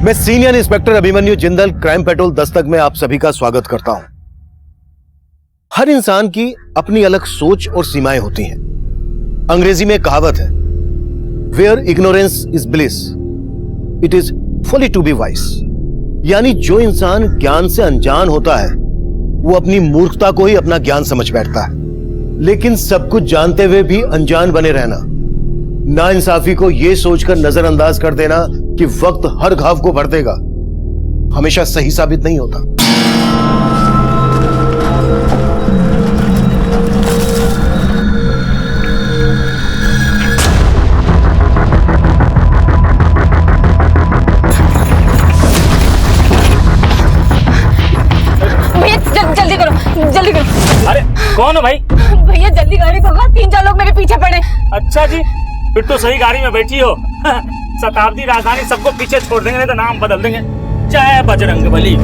मैं senior inspector Abhimanyu Jindal crime petrol Dastak में आप सभी का स्वागत करता हूं। हर इंसान की अपनी अलग सोच और सीमाएं होती हैं। अंग्रेजी में कहावत है, where ignorance is bliss it is folly to be wise. यानी जो इंसान ज्ञान से अनजान होता है वो अपनी मूर्खता को ही अपना ज्ञान समझ बैठता है। लेकिन सब कुछ जानते हुए भी अनजान बने रहना, नाइंसाफी को यह सोचकर नजरअंदाज कर देना कि वक्त हर घाव को भर देगा, हमेशा सही साबित नहीं होता। भैया जल्दी करो, जल्दी करो। अरे कौन हो भाई? भैया जल्दी गाड़ी भगा, 3-4 लोग मेरे पीछे पड़े। अच्छा जी, फिर तो सही गाड़ी में बैठी हो। शताब्दी राजधानी सबको पीछे छोड़ देंगे, नहीं तो नाम बदल देंगे। जय बजरंगबली।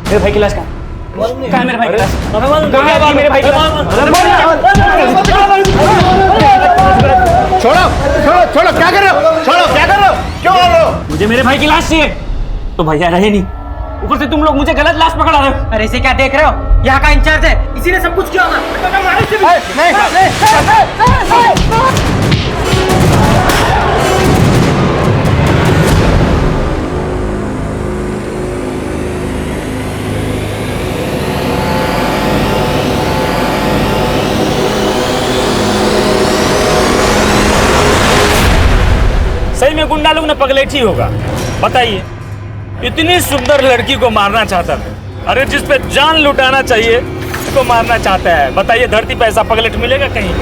मेरे भाई की लाश कहाँ है? मेरे भाई की लाश कहाँ है? मेरे भाई की लाश। छोड़ो छोड़ो छोड़ो, क्या कर रहे हो? छोड़ो, क्या कर रहे हो? क्यों कर रहे हो? मुझे मेरे भाई की लाश चाहिए। तो भैया रहे नहीं, ऊपर से तुम लोग मुझे गलत लाश पकड़ा रहे हो। अरे इसे क्या देख रहे हो? यहाँ का इंचार्ज है, इसी ने सब कुछ किया होगा। सही में गुंडा लोग ने पगलेठी होगा। बताइए, इतनी सुंदर लड़की को मारना चाहता था। अरे जिस पे जान लुटाना चाहिए उसको मारना चाहता है। बताइए, धरती पे ऐसा पगलेट मिलेगा कहीं?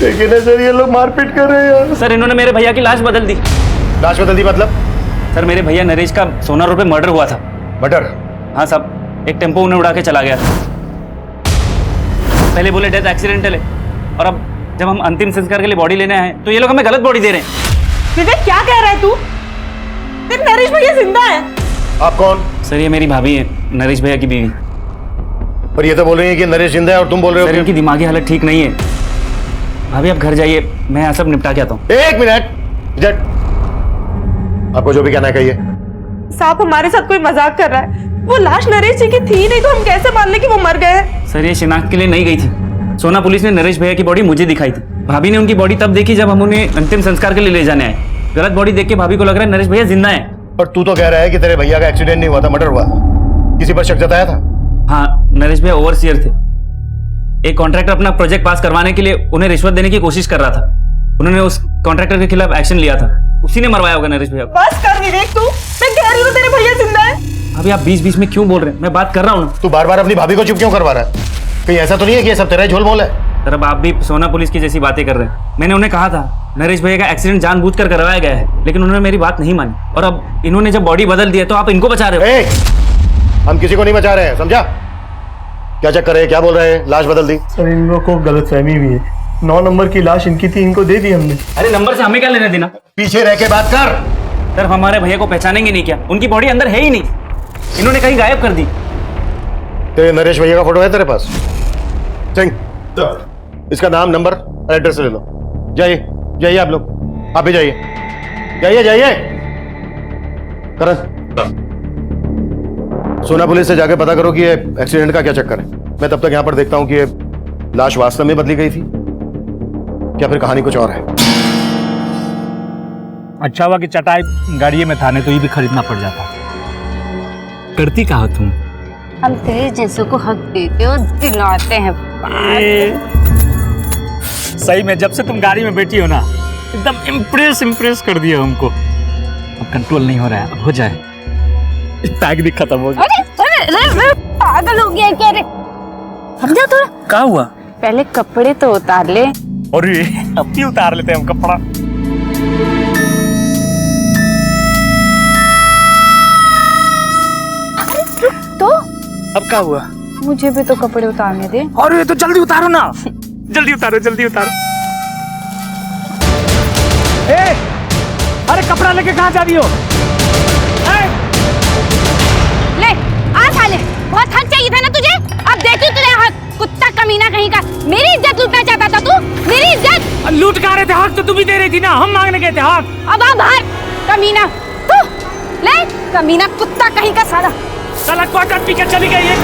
देखिए ना सर, ये लोग मारपीट कर रहे हैं यार। सर, इन्होंने मेरे भैया की लाश बदल दी। लाश बदल दी मतलब? सर, मेरे भैया नरेश का सोना रोड पे मर्डर हुआ था। मर्डर? हाँ साहब, एक टेम्पो उन्हें उड़ा के चला गया था। पहले बोले डेथ एक्सीडेंटल है, और अब जब हम अंतिम संस्कार के लिए बॉडी लेने आए तो ये लोग हमें गलत बॉडी दे रहे हैं। विवेक क्या कह रहा है तू? तेरे नरेश भैया जिंदा है। आप कौन? सर, ये मेरी भाभी है, नरेश भैया की बीवी। पर ये तो बोल रही है कि नरेश जिंदा है और तुम बोल रहे हो सर, कि... इनकी दिमागी हालत ठीक नहीं है। भाभी आप घर जाइए, मैं यहाँ सब निपटा के आता हूँ। एक मिनट, आपको जो भी कहना है कहिए। साहब, हमारे साथ कोई मजाक कर रहा है। वो लाश नरेश जी की थी नहीं तो हम कैसे मान ले कि वो मर गए हैं? सर, ये शिनाख्त के लिए नहीं गई थी। सोना पुलिस ने नरेश भैया की बॉडी मुझे दिखाई थी। भाभी ने उनकी बॉडी तब देखी जब हम उन्हें अंतिम संस्कार के लिए ले जाने आए। गलत बॉडी देख के भाभी को लग रहा है नरेश भैया जिंदा है। पर तू तो कह रहा है कि तेरे भैया का एक्सीडेंट नहीं हुआ था, मर्डर हुआ। किसी पर शक जताया था? हाँ, नरेश भैया ओवरसीयर थे। एक कॉन्ट्रैक्टर अपना प्रोजेक्ट पास करवाने के लिए उन्हें रिश्वत देने की कोशिश कर रहा था। उन्होंने उस कॉन्ट्रैक्टर के खिलाफ एक्शन लिया था, उसी ने मरवाया होगा नरेश भैया को। बस कर विवेक, तू मैं कह रही हूँ तेरे भैया जिंदा है। अभी आप बीच बीच में क्यों बोल रहे हैं? मैं बात कर रहा हूँ। तू बार बार अपनी भाभी को चुप क्यों करवा रहा है? कहीं ऐसा तो नहीं है कि ये सब तेरा ही झोल मोल है? सर, अब आप भी सोना पुलिस की जैसी बातें कर रहे हैं। मैंने उन्हें कहा था नरेश भैया का एक्सीडेंट जानबूझकर करवाया गया है, लेकिन उन्होंने मेरी बात नहीं मानी। और अब इन्होंने जब बॉडी बदल दी है तो आप इनको बचा रहे हो। हम किसी को नहीं बचा रहे हैं, समझा? क्या चक्कर है? क्या बोल रहे हैं? लाश बदल दी? सर, इन लोगों को गलतफहमी हुई है। 9 नंबर की लाश इनकी थी, इनको दे दी हमने। अरे नंबर से हमें क्या लेना देना? पीछे रह के बात कर। सर, हमारे भैया को पहचानेंगे नहीं क्या? उनकी बॉडी अंदर है ही नहीं, इन्होंने कहीं गायब कर दी। तेरे नरेश भैया का फोटो है तेरे पास? सिंह, इसका नाम, नंबर, एड्रेस ले लो। जाइए जाइए, आप लोग आप भी जाइए, जाइए जाइए। करण, सोना पुलिस से जाके पता करो कि ये एक्सीडेंट का क्या चक्कर है। मैं तब तक यहां पर देखता हूं कि ये लाश वास्तव में बदली गई थी क्या फिर कहानी कुछ और है। अच्छा हुआ कि चटाई गाड़ी में था, नहीं तो ये भी खरीदना पड़ जाता। करती कहा तुम? हम तेरे जैसों को हक देते हो, दिलाते हैं। सही में जब से तुम गाड़ी में बैठी हो ना, एकदम इम्प्रेस कर दिया हमको। अब कंट्रोल नहीं हो रहा है, अब हो जाए। पैक भी खत्म हो गया। अरे पागल हो गया क्या रे? समझा थोड़ा? क्या हुआ? पहले कपड़े तो उतार ले। अरे अब भी उतार लेते हैं हम कपड़ा। तो अब क्या हुआ? मुझे भी तो कपड़े उतारने दे। और ये तो जल्दी उतारो ना, जल्दी उतारो, जल्दी उतारो। ए, अरे कपड़ा लेके कहाँ जा रही हो? ले आ साले, बहुत हक चाहिए था ना तुझे। अब देखी तुझे हक, कुत्ता कमीना कहीं का। मेरी इज्जत लूटना चाहता था तू, मेरी इज्जत। लूट का रहे थे हक तो तुम ही दे रही थी ना, हम मांगने गए थे हक। अब आ बाहर कमीना तू। ले कमीना कुत्ता कहीं का साला। साला क्वार्टर पी के चली गई है।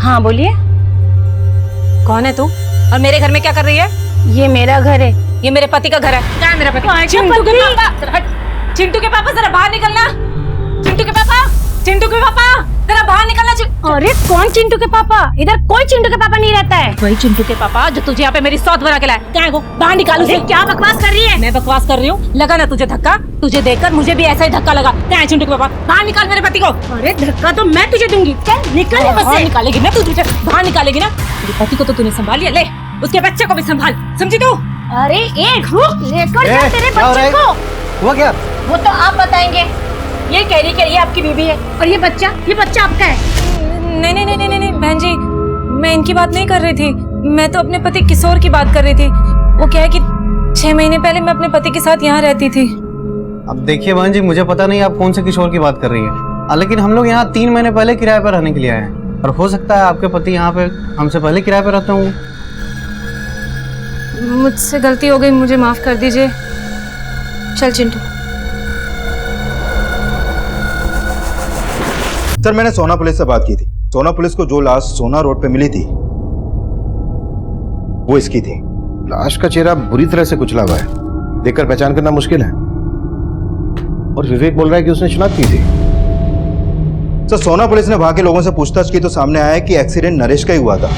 हाँ बोलिए। कौन है तू और मेरे घर में क्या कर रही है? ये मेरा घर है। ये मेरे पति का घर है। क्या है मेरा पति? चिंटू के पापा, चिंटू के पापा जरा बाहर निकलना। चिंटू के पापा, चिंटू के पापा जरा बाहर निकलना। अरे कौन चिंटू के पापा? इधर कोई चिंटू के पापा नहीं रहता है। वही चिंटू के पापा जो तुझे यहाँ पे मेरी सौत बना के लाए। क्या है वो? बाहर निकालो उसे। क्या बकवास कर रही है? मैं बकवास कर रही हूँ? लगा ना तुझे धक्का? तुझे देखकर मुझे भी ऐसा ही धक्का लगा। क्या है चिंटू के पापा? बाहर निकाल मेरे पति को। अरे धक्का तो मैं तुझे दूंगी। चल निकल यहाँ बाहर से। निकालेगी ना तू? तुझे बाहर निकालेगी ना? तेरे पति को तो तूने संभाल लिया, ले उसके बच्चे को भी संभाल, समझी तू? अरे एक रुक, लेकर जा तेरे क्या हो रहा बच्चे है? को। हुआ क्या? वो तो आप बताएंगे। ये कह रही कि ये आपकी बीवी है और ये बच्चा आपका है। नहीं नहीं नहीं नहीं नहीं बहन जी, मैं इनकी बात नहीं कर रही थी। मैं तो अपने पति किशोर की बात कर रही थी। वो क्या है कि 6 महीने पहले मैं अपने पति के साथ यहाँ रहती थी। अब देखिए बहन जी, मुझे पता नहीं आप कौन से किशोर की बात कर रही हैं, लेकिन हम लोग यहाँ 3 महीने पहले किराए पर रहने के लिए आए हैं और हो सकता है आपके पति यहाँ पे हमसे पहले किराए पर रहते होंगे। मुझसे गलती हो गई, मुझे माफ कर दीजिए। चल चिंटू। सर मैंने सोना पुलिस से बात की थी। सोना पुलिस को जो लाश सोना रोड पे मिली थी वो इसकी थी। लाश का चेहरा बुरी तरह से कुचला हुआ है, देखकर पहचान करना मुश्किल है। और विवेक बोल रहा है कि उसने शनाख्त की थी। सर सोना पुलिस ने वहां के लोगों से पूछताछ की तो सामने आया है कि एक्सीडेंट नरेश का ही हुआ था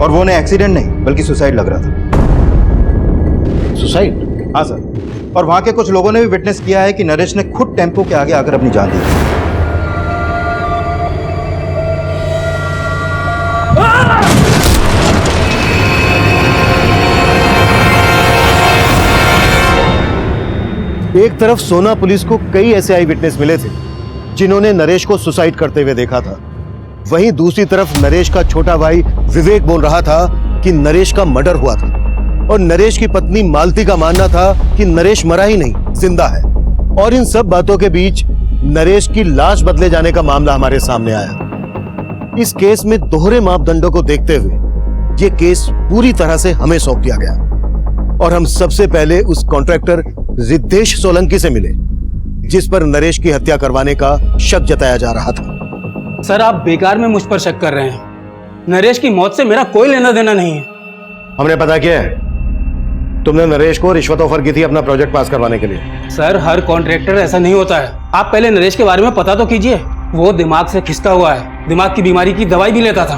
और वो ने एक्सीडेंट नहीं बल्कि सुसाइड लग रहा था। सुसाइड? हाँ सर, और वहां के कुछ लोगों ने भी विटनेस किया है कि नरेश ने खुद टेम्पो के आगे आकर अपनी जान दी। एक तरफ सोना पुलिस को कई ऐसे आई विटनेस मिले थे जिन्होंने नरेश को सुसाइड करते हुए देखा था, वहीं दूसरी तरफ नरेश का छोटा भाई विवेक बोल रहा था कि नरेश का मर्डर हुआ था और नरेश की पत्नी मालती का मानना था कि नरेश मरा ही नहीं, जिंदा है। और इन सब बातों के बीच नरेश की लाश बदले जाने का मामला हमारे सामने आया। इस केस में दोहरे मापदंडों को देखते हुए ये केस पूरी तरह से हमें सौंप दिया गया और हम सबसे पहले उस कॉन्ट्रैक्टर रिद्धेश सोलंकी से मिले जिस पर नरेश की हत्या करवाने का शक जताया जा रहा था। सर आप बेकार में मुझ पर शक कर रहे हैं। नरेश की मौत से मेरा कोई लेना देना नहीं है। हमने पता किया है, तुमने नरेश को रिश्वत ऑफर की थी अपना प्रोजेक्ट पास करवाने के लिए। सर हर कॉन्ट्रैक्टर ऐसा नहीं होता है। आप पहले नरेश के बारे में पता तो कीजिए। वो दिमाग से खिसका हुआ है, दिमाग की बीमारी की दवाई भी लेता था।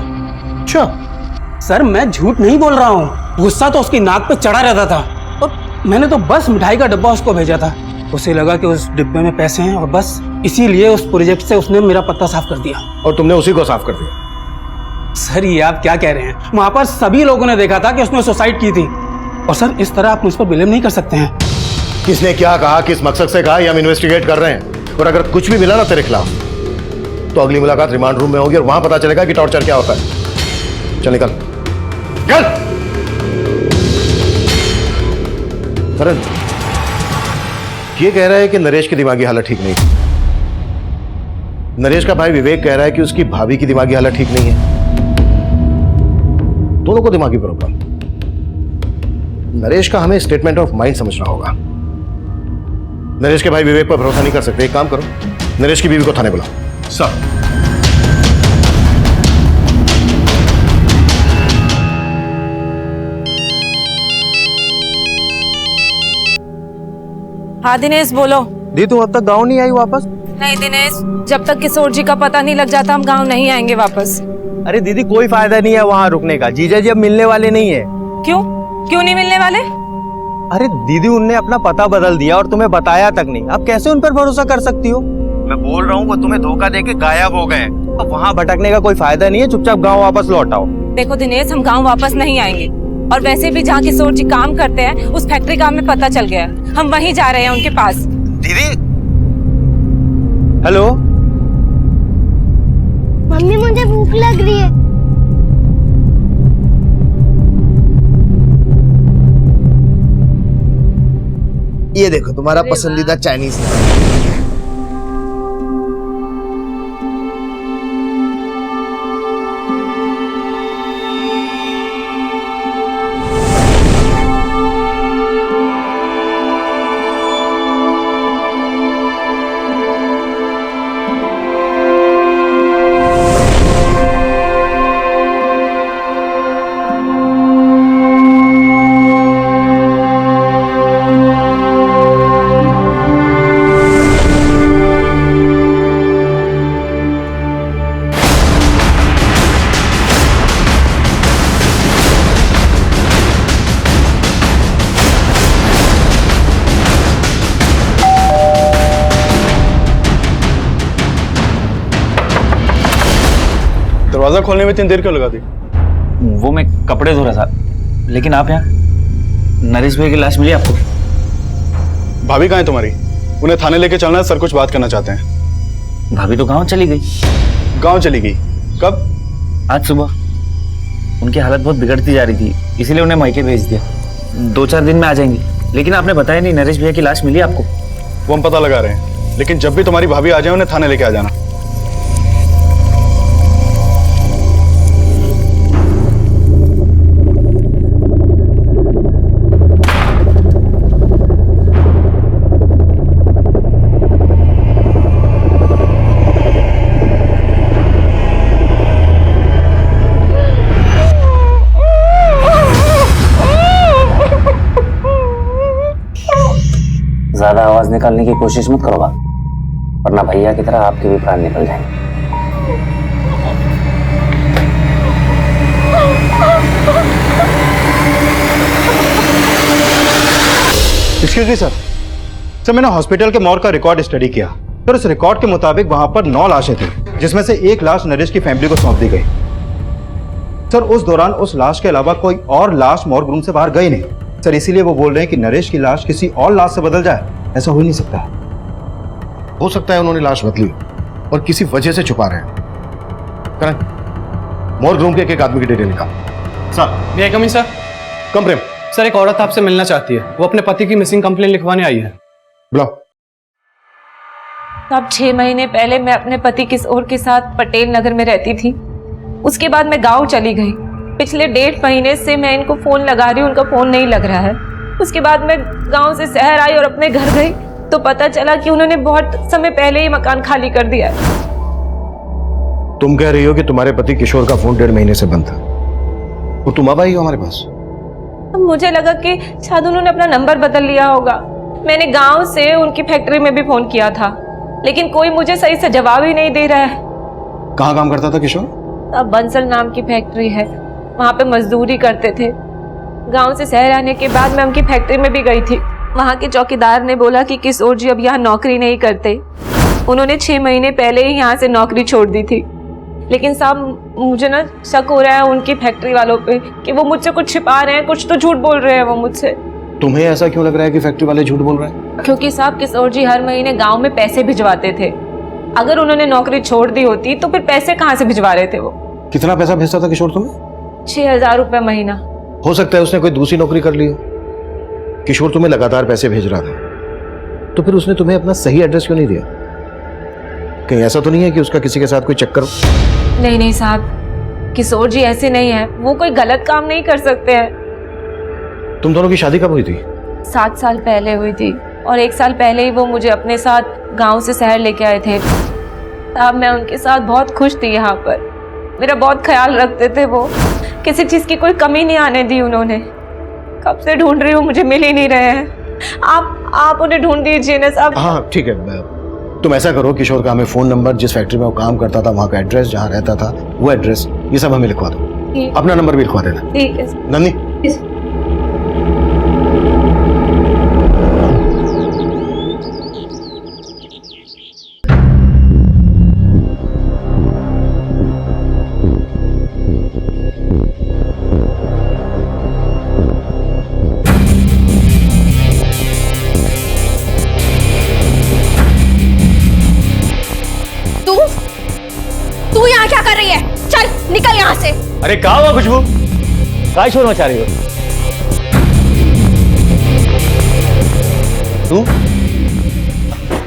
अच्छा सर मैं झूठ नहीं बोल रहा हूँ, गुस्सा तो उसकी नाक पे चढ़ा रहता था और मैंने तो बस मिठाई का डब्बा उसको भेजा था। उसे लगा कि उस डिब्बे में पैसे हैं और बस इसीलिए उस प्रोजेक्ट से उसने मेरा पत्ता साफ कर दिया। और तुमने उसी को साफ कर दिया? सर ये आप क्या कह रहे हैं? वहां पर सभी लोगों ने देखा था कि उसने सुसाइड की थी और सर इस तरह आप मुझ पर ब्लेम नहीं कर सकते हैं। किसने क्या कहा, किस मकसद से कहा, ये हम इन्वेस्टिगेट कर रहे हैं और अगर कुछ भी मिला ना तेरे खिलाफ तो अगली मुलाकात रिमांड रूम में होगी और वहां पता चलेगा कि टॉर्चर क्या होता है। चल निकल चल। करण ये कह रहा है कि नरेश की दिमागी हालत ठीक नहीं थी। नरेश का भाई विवेक कह रहा है कि उसकी भाभी की दिमागी हालत ठीक नहीं है। दोनों को दिमागी प्रॉब्लम। नरेश का हमें स्टेटमेंट ऑफ माइंड समझना होगा। नरेश के भाई विवेक पर भरोसा नहीं कर सकते। एक काम करो, नरेश की बीवी को थाने बुलाओ। सर हाँ दिनेश बोलो। दी तुम अब तक गाँव नहीं आई वापस? नहीं दिनेश, जब तक किशोर जी का पता नहीं लग जाता हम गांव नहीं आएंगे वापस। अरे दीदी कोई फायदा नहीं है वहाँ रुकने का, जीजा जी अब मिलने वाले नहीं है। क्यों क्यों नहीं मिलने वाले? अरे दीदी उनने अपना पता बदल दिया और तुम्हें बताया तक नहीं। अब कैसे उन पर भरोसा कर सकती हो? मैं बोल रहा हूँ वो तुम्हें धोखा देके गायब हो गए। अब वहाँ भटकने का कोई फायदा नहीं है, चुपचाप गांव वापस लौट आओ। देखो दिनेश, हम गांव वापस नहीं आएंगे, और वैसे भी जहाँ किशोर जी काम करते हैं उस फैक्ट्री का हमें पता चल गया है। हम वहीं जा रहे हैं उनके पास। दीदी, हेलो मम्मी, मुझे भूख लग रही है। ये देखो तुम्हारा पसंदीदा चाइनीज। दरवाजा खोलने में इतनी देर क्यों लगा दी? वो मैं कपड़े धो रहा था, लेकिन आप यहाँ? नरेश भाई की लाश मिली आपको? भाभी कहाँ है तुम्हारी? उन्हें थाने लेके चलना है, सर कुछ बात करना चाहते हैं। भाभी तो गांव चली गई। गांव चली गई? कब? आज सुबह। उनकी हालत बहुत बिगड़ती जा रही थी, इसीलिए उन्हें मायके भेज दिया। 2-4 दिन में आ जाएंगी। लेकिन आपने बताया नहीं, नरेश भैया की लाश मिली आपको? वो हम पता लगा रहे हैं, लेकिन जब भी तुम्हारी भाभी आ जाए उन्हें थाने लेके आ जाना। ज्यादा आवाज निकालने की कोशिश मत करो, वरना भैया की तरह आपके भी प्राण निकल जाएंगे। Excuse me sir. सर, मैंने हॉस्पिटल के मॉर्ग का रिकॉर्ड स्टडी किया। सर, उस रिकॉर्ड के मुताबिक वहां पर 9 लाशें थी, जिसमें से एक लाश नरेश की फैमिली को सौंप दी गई। सर, उस दौरान उस लाश के अलावा कोई और लाश मॉर्ग रूम से बाहर गई नहीं। सर, इसीलिए वो बोल रहे हैं कि नरेश की लाश किसी और लाश से बदल जाए। ऐसा हो ही नहीं सकता। हो सकता है उन्होंने लाश बदली और किसी वजह से छुपा रहे हैं। करें मॉर्ग रूम के एक आदमी की डिटेल निकाल। सर, ये कमिंग सर। कम प्रेम। सर, एक औरत आपसे मिलना चाहती है। वो अपने पति की मिसिंग कंप्लेंट लिखवाने आई है। बुलाओ। अब 6 महीने पहले मैं अपने पति किशोर के साथ पटेल नगर में रहती थी। उसके बाद मैं गांव चली गई। पिछले 1.5 महीने से मैं इनको फोन लगा रही हूँ, उनका फोन नहीं लग रहा है। उसके बाद मैं गांव से शहर आई और अपने घर गई तो पता चला कि उन्होंने बहुत समय पहले ही मकान खाली कर दिया है। तुम कह रही हो कि तुम्हारे पति किशोर का फोन 1.5 महीने से बंद था, और तुम अब आई हो हमारे पास? अब मुझे लगा कि शायद उन्होंने अपना नंबर बदल लिया होगा। मैंने गांव से उनकी फैक्ट्री में भी फोन किया था, लेकिन कोई मुझे सही से जवाब ही नहीं दे रहा है। कहाँ काम करता था किशोर? अब बंसल नाम की फैक्ट्री है, वहाँ पे मजदूरी करते थे। गांव से शहर आने के बाद मैं उनकी फैक्ट्री में भी गई थी। वहाँ के चौकीदार ने बोला कि किशोर जी अब यहाँ नौकरी नहीं करते। उन्होंने 6 महीने पहले ही यहाँ से नौकरी छोड़ दी थी। लेकिन साहब, मुझे ना शक हो रहा है उनकी फैक्ट्री वालों पे कि वो मुझसे कुछ छिपा रहे हैं, कुछ तो झूठ बोल रहे हैं वो मुझसे। तुम्हें ऐसा क्यों लग रहा है कि फैक्ट्री वाले झूठ बोल रहे हैं? क्योंकि साहब, किशोर जी हर महीने गाँव में पैसे भिजवाते थे। अगर उन्होंने नौकरी छोड़ दी होती तो फिर पैसे कहाँ से भिजवा रहे थे वो? कितना पैसा भेजता था किशोर तुम्हें? 6,000 रुपये महीना। हो सकता है उसने कोई दूसरी नौकरी कर ली हो। किशोर तुम्हें लगातार पैसे भेज रहा था, तो फिर उसने तुम्हें अपना सही एड्रेस क्यों नहीं दिया? कहीं ऐसा तो नहीं है कि उसका किसी के साथ कोई चक्कर हो? नहीं नहीं साहब, किशोर जी ऐसे नहीं है। वो कोई गलत काम नहीं कर सकते हैं। तुम दोनों की शादी कब हुई थी? 7 साल पहले हुई थी, और 1 साल पहले ही वो मुझे अपने साथ गांव से शहर लेके आए थे। साहब, मैं उनके साथ बहुत खुश थी। यहाँ पर मेरा बहुत ख्याल रखते थे वो। किसी चीज़ की कोई कमी नहीं आने दी उन्होंने। कब से ढूंढ रही हूँ, मुझे मिल ही नहीं रहे हैं। आप उन्हें ढूंढ दीजिए ना साहब। हाँ ठीक है, तुम ऐसा करो, किशोर का हमें फ़ोन नंबर, जिस फैक्ट्री में वो काम करता था वहाँ का एड्रेस, जहाँ रहता था वो एड्रेस, ये सब हमें लिखवा दो। अपना नंबर भी लिखवा देना। ठीक है नंदी। यहाँ से। अरे कहा हुआ खुशबू, काय शोर मचा रही हो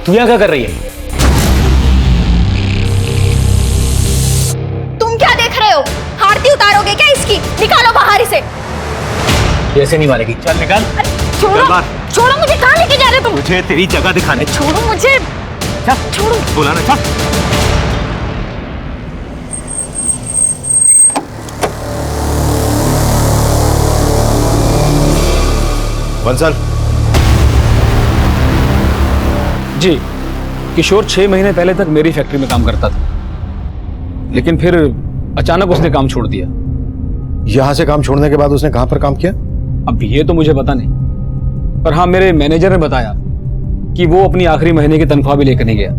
तू यहाँ क्या कर रही है? तुम क्या देख रहे हो? आरती उतारोगे क्या इसकी? निकालो बाहर इसे। ऐसे नहीं मारेगी, चल निकाल। छोड़ो, छोड़ो मुझे। कहाँ लेके जा रहे हो तुम? मुझे तेरी जगह दिखाने। छोड़ो मुझे, छोड़ो। बोला ना, चल। बंसल, जी, किशोर 6 महीने पहले तक मेरी फैक्ट्री में काम करता था, लेकिन फिर अचानक उसने काम छोड़ दिया। यहां से काम छोड़ने के बाद उसने कहां पर काम किया? अब ये तो मुझे पता नहीं, पर हाँ मेरे मैनेजर ने बताया कि वो अपनी आखिरी महीने की तनख्वाह भी लेकर नहीं गया।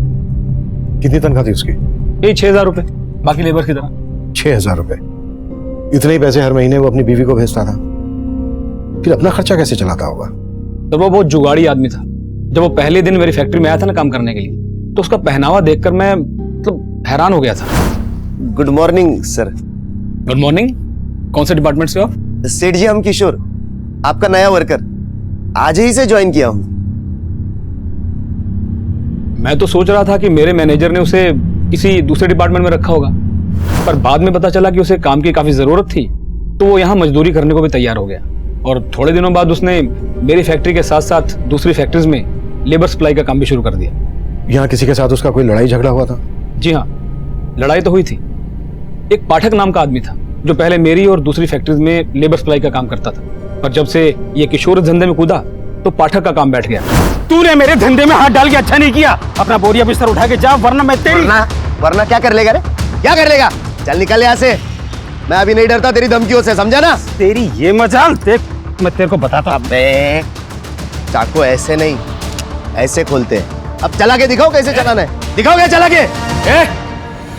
कितनी तनख्वाह थी उसकी? यही 6,000 रुपए, बाकी लेबर की तरह। 6,000 रुपए। इतने ही पैसे हर महीने वो अपनी बीवी को भेजता था, फिर अपना खर्चा कैसे चलाता होगा? तो वो बहुत जुगाड़ी आदमी था। जब वो पहले दिन मेरी फैक्ट्री में आया था ना काम करने के लिए, तो उसका पहनावा देखकर मैं मतलब हैरान हो गया था। Good morning sir. Good morning. कौन से डिपार्टमेंट से हो आप? सेठ जी, हम किशोर, आपका नया वर्कर, आज ही से ज्वाइन किया हूं। मैं तो सोच रहा था कि मेरे मैनेजर ने उसे किसी दूसरे डिपार्टमेंट में रखा होगा, पर बाद में पता चला कि उसे काम की काफी जरूरत थी, तो वो यहाँ मजदूरी करने को भी तैयार हो गया। और थोड़े दिनों बाद उसने मेरी फैक्ट्री के साथ साथ दूसरी फैक्ट्रीज में लेबर सप्लाई का काम भी शुरू कर दिया। यहाँ किसी के साथ उसका कोई लड़ाई झगड़ा हुआ था? जी हाँ, लड़ाई तो हुई थी। एक पाठक नाम का आदमी था जो पहले मेरी और दूसरी फैक्ट्रीज में लेबर सप्लाई का काम करता था, पर जब से ये किशोर इस धंधे में कूदा तो पाठक का काम बैठ गया। तूने मेरे धंधे में हाथ डाल के अच्छा नहीं किया। अपना बोरिया बिस्तर उठा के जा, वरना मैं तेरी वरना क्या कर लेगा रे? क्या कर लेगा? चल निकल यहाँ से। मैं अभी नहीं डरता तेरी धमकियों से, समझा ना? तेरी ये मजाल देख, मैं तेरे को बताता। अबे चाकू ऐसे नहीं, ऐसे खोलते हैं। अब चला के दिखाओ कैसे चलाना है, दिखाओगे चला के।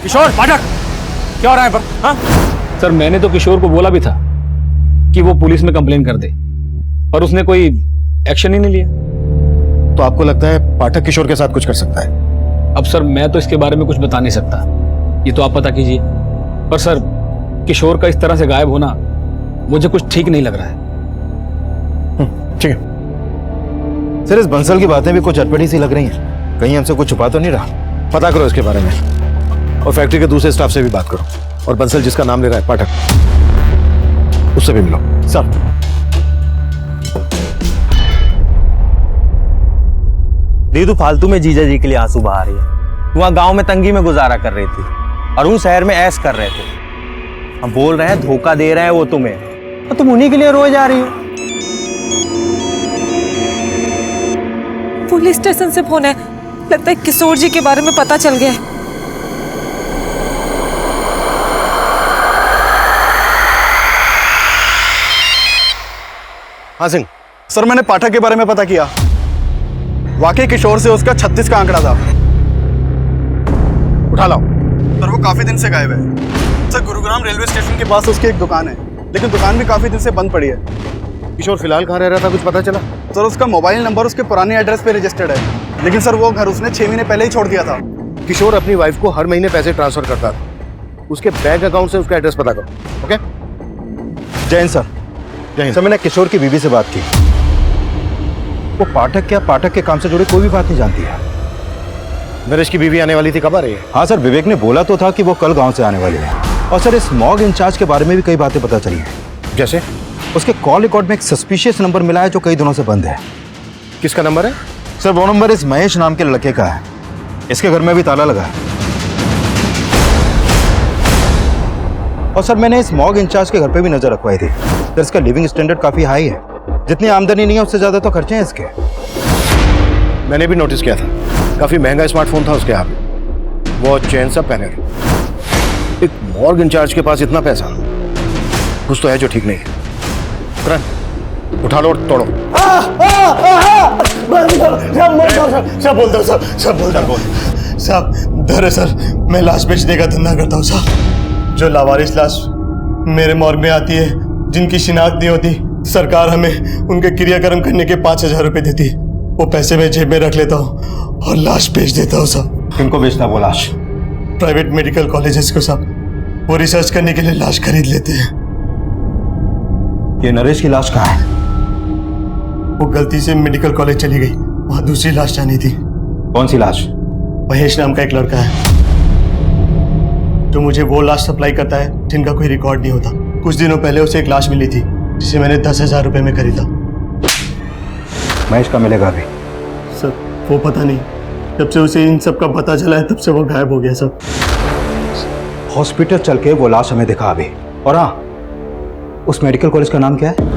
किशोर, पाठक, क्या हो रहा है पर? हाँ? सर, मैंने तो किशोर को बोला भी था कि वो पुलिस में कंप्लेन कर दे, पर उसने कोई एक्शन ही नहीं लिया। तो आपको लगता है पाठक किशोर के साथ कुछ कर सकता है? अब सर, मैं तो इसके बारे में कुछ बता नहीं सकता, ये तो आप पता कीजिए। पर सर, किशोर का इस तरह से गायब होना मुझे कुछ ठीक नहीं लग रहा है। ठीक है सर, इस बंसल की बातें भी कुछ अटपटी सी लग रही हैं। कहीं हमसे कुछ छुपा तो नहीं रहा? पता करो इसके बारे में, और फैक्ट्री के दूसरे स्टाफ से भी बात करो, और बंसल जिसका नाम ले रहा है पाठक, उससे भी मिलो। सर, दी तू फालतू में जीजा जी के लिए आंसू बहा रही है। तू वहां गांव में तंगी में गुजारा कर रही थी और वो शहर में ऐश कर रहे थे। हम बोल रहे हैं धोखा दे रहे हैं वो तुम्हें, और तुम उन्हीं के लिए रोए जा रही हो। पुलिस स्टेशन से फोन है, लगता है किशोर जी के बारे में पता चल गया है। हाँ सिंह। सर, मैंने पाठक के बारे में पता किया। वाकई किशोर से उसका 36 का आंकड़ा था। उठा लाओ। सर, वो काफी दिन से गायब है। सर, गुरुग्राम रेलवे स्टेशन के पास उसकी एक दुकान है, लेकिन दुकान भी काफी दिन से बंद पड़ी है। किशोर फिलहाल कहाँ रह रहा था, कुछ पता चला? सर, उसका मोबाइल नंबर उसके पुराने एड्रेस पे रजिस्टर्ड है, लेकिन सर वो घर उसने 6 महीने पहले ही छोड़ दिया था। किशोर अपनी वाइफ को हर महीने पैसे ट्रांसफर करता था। उसके बैंक अकाउंट से उसका एड्रेस पता करो। ओके? जैन सर। सर, मैंने किशोर की बीवी से बात की। वो पाठक क्या पाठक के काम से जुड़ी कोई भी बात नहीं जानती है। नरेश की बीवी आने वाली थी, कब आ रही है? हाँ सर, विवेक ने बोला तो था कि वो कल गांव से आने वाली है। और सर, इस मॉग इंचार्ज के बारे में भी कई बातें पता चली हैं। जैसे? उसके कॉल रिकॉर्ड में एक सस्पिशियस नंबर मिला है जो कई दिनों से बंद है। किसका नंबर है? सर, वो नंबर इस महेश नाम के लड़के का है। इसके घर में भी ताला लगा है। और सर, मैंने इस मॉग इंचार्ज के घर पे भी नजर रखवाई थी। सर, इसका लिविंग स्टैंडर्ड काफी हाई है। जितनी आमदनी नहीं है उससे ज्यादा तो खर्चे हैं इसके। मैंने भी नोटिस किया था, काफी महंगा स्मार्टफोन था उसके हाथ में, वो चेन सब पहने थे। एक मॉर्ग इंचार्ज के पास इतना पैसा, कुछ तो है जो ठीक नहीं है। करण, उठा लो और तोड़ो। सब बोलता हूँ साहब, दरअसल मैं लाश बेचने का धंधा करता हूँ साहब। जो लावारिस लाश मेरे मॉर्ग में आती है, जिनकी शिनाख्त नहीं होती, सरकार हमें उनके क्रियाक्रम करने के 5,000 रुपए देती। वो पैसे मैं जेब में रख लेता हूँ और लाश बेच देता हूँ साहब। किनको बेचता वो लाश? प्राइवेट मेडिकल कॉलेजेस को साहब। वो रिसर्च करने के लिए लाश खरीद लेते हैं। ये नरेश की लाश कहाँ है? वो गलती से मेडिकल कॉलेज चली गई, वहां दूसरी लाश जानी थी। कौन सी लाश? महेश नाम का एक लड़का है जो मुझे वो लाश सप्लाई करता है जिनका कोई रिकॉर्ड नहीं होता। कुछ दिनों पहले उसे एक लाश मिली थी जिसे मैंने 10,000 रुपए में खरीदा। महेश का मिलेगा अभी? सर वो पता नहीं, जब से उसे इन सब का पता चला है तब से वो गायब हो गया सर। हॉस्पिटल चल के वो लाश हमें दिखा अभी। और हाँ, उस मेडिकल कॉलेज का नाम क्या है?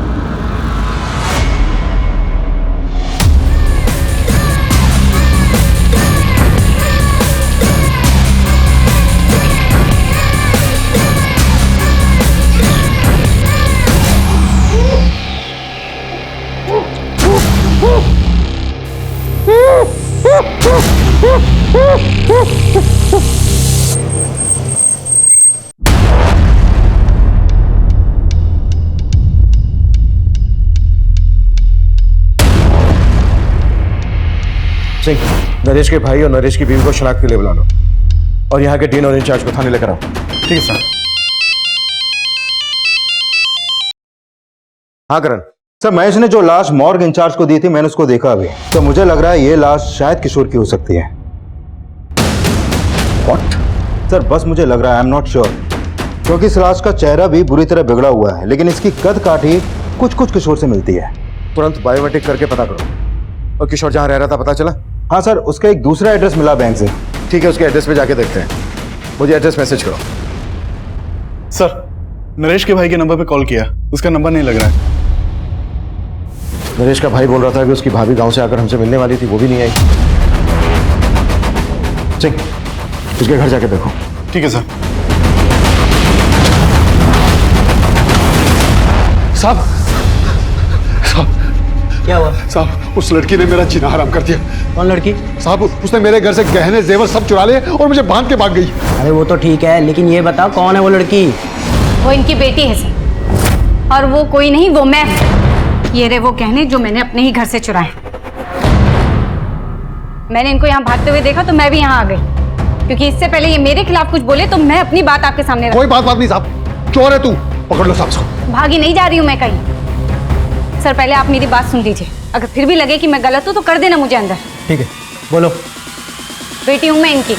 सिंह, नरेश के भाई और नरेश की बीवी को शनाख्त के लिए बुला लो और यहाँ के डीन और इंचार्ज को थाने लेकर आओ। ठीक है सर। हाँ करण। सर, महेश ने जो लाश मॉर्ग इंचार्ज को दी थी मैंने उसको देखा अभी, तो मुझे लग रहा है ये लाश शायद किशोर की हो सकती है। What? सर बस मुझे लग रहा है, आई एम नॉट श्योर, क्योंकि इस लाश का चेहरा भी बुरी तरह बिगड़ा हुआ है, लेकिन इसकी कद काठी कुछ कुछ किशोर से मिलती है। तुरंत बायोमेट्रिक करके पता करो। और किशोर जहाँ रह रहा था पता चला? हाँ सर, उसका एक दूसरा एड्रेस मिला बैंक से। ठीक है, उसके एड्रेस पे जाके देखते हैं। मुझे एड्रेस मैसेज करो। सर, नरेश के भाई के नंबर पे कॉल किया, उसका नंबर नहीं लग रहा है। नरेश का भाई बोल रहा था कि उसकी भाभी गांव से आकर हमसे मिलने वाली थी, वो भी नहीं आई। सिंह, उसके घर जाके देखो। ठीक है सर। साहब, क्या हुआ? साहब उस लड़की ने मेरा जीना हराम कर दिया। कौन लड़की? साहब उसने मेरे घर से गहने जेवर सब चुरा लिए और मुझे बांध के भाग गई। अरे वो तो ठीक है, लेकिन ये बताओ कौन है वो लड़की? वो इनकी बेटी है सर, और वो कोई नहीं, वो मैं। ये रहे वो गहने जो मैंने अपने ही घर से चुराए। मैंने इनको यहाँ भागते हुए देखा तो मैं भी यहाँ आ गई, क्योंकि इससे पहले ये मेरे खिलाफ कुछ बोले तो मैं अपनी बात आपके सामने कोई बात नहीं साहब, चोर है तू, पकड़ लो साहब इसको। भागी नहीं जा रही हूँ मैं कहीं। सर पहले आप मेरी बात सुन लीजिए, अगर फिर भी लगे कि मैं गलत हूँ तो कर देना मुझे अंदर। ठीक है, बोलो। बेटी हूँ मैं इनकी,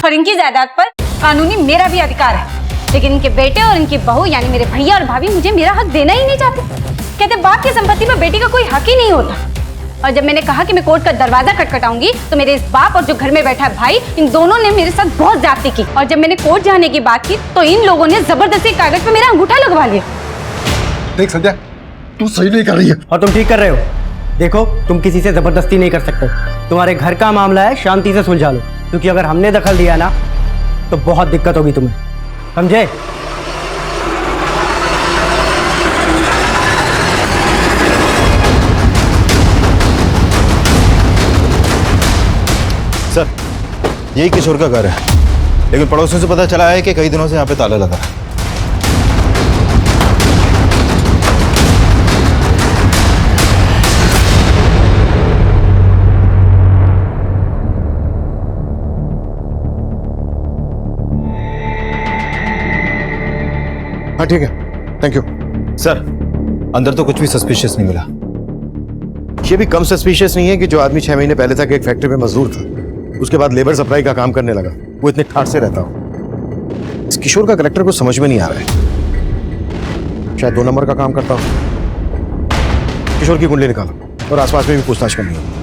और इनकी जायदाद पर कानूनी मेरा भी अधिकार है, लेकिन इनके बेटे और इनकी बहू यानी मेरे भैया और भाभी मुझे मेरा हक देना ही नहीं चाहते। कहते बाप की संपत्ति में बेटी का कोई हक ही नहीं होता। और जब मैंने कहा कि मैं कोर्ट का दरवाजा खटखटाऊंगी तो मेरे इस बाप और जो घर में बैठा है भाई, इन दोनों ने मेरे साथ बहुत ज्यादती की। और जब मैंने कोर्ट जाने की बात की तो इन लोगों ने जबरदस्ती कागज पे मेरा अंगूठा लगवा लिया। देख संध्या, तू सही नहीं कर रही है। और तुम ठीक कर रहे हो। देखो, तुम किसी से जबरदस्ती नहीं कर सकते। तुम्हारे घर का मामला है, शांति से सुलझा लो, क्योंकि अगर हमने दखल दिया ना तो बहुत दिक्कत होगी तुम्हें, समझे? सर, यही किशोर का घर है, लेकिन पड़ोसियों से पता चला है कि कई दिनों से यहाँ पे ताला लगा है। हाँ ठीक है, थैंक यू। सर, अंदर तो कुछ भी सस्पिशियस नहीं मिला। ये भी कम सस्पिशियस नहीं है कि जो आदमी 6 महीने पहले तक एक फैक्ट्री में मजदूर था, उसके बाद लेबर सप्लाई का काम करने लगा, वो इतने ठाठ से रहता हो। इस किशोर का करेक्टर को समझ में नहीं आ रहा है। शायद 2 नंबर का काम करता हो। किशोर की कुंडली निकालो और आसपास में भी पूछताछ करनी है।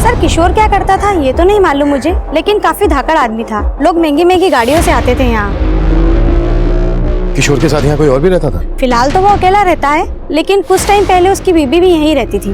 सर, किशोर क्या करता था ये तो नहीं मालूम मुझे, लेकिन काफी धाकड़ आदमी था। लोग महंगी महंगी गाड़ियों से आते थे यहाँ। किशोर के साथ यहाँ कोई और भी रहता था? फिलहाल तो वो अकेला रहता है, लेकिन कुछ टाइम पहले उसकी बीबी भी यहीं रहती थी।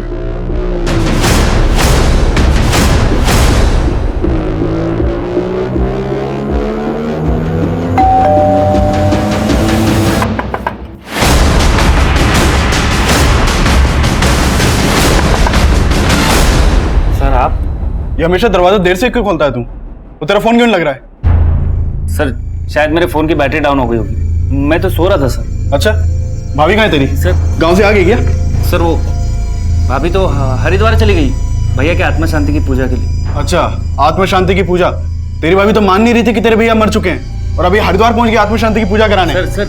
सर आप ये हमेशा दरवाजा देर से क्यों खोलता है तू? वो तेरा फोन क्यों नहीं लग रहा है? सर शायद मेरे फोन की बैटरी डाउन हो गई होगी, मैं तो सो रहा था सर। अच्छा, भाभी कहाँ है तेरी? सर गांव से आ गई क्या? सर वो भाभी तो हरिद्वार चली गई। भैया के आत्मा शांति की पूजा के लिए। अच्छा, आत्मा शांति की पूजा। तेरी भाभी तो मान नहीं रही थी कि तेरे भैया मर चुके हैं और अभी हरिद्वार पहुंच गए आत्मा शांति की पूजा कराने। सर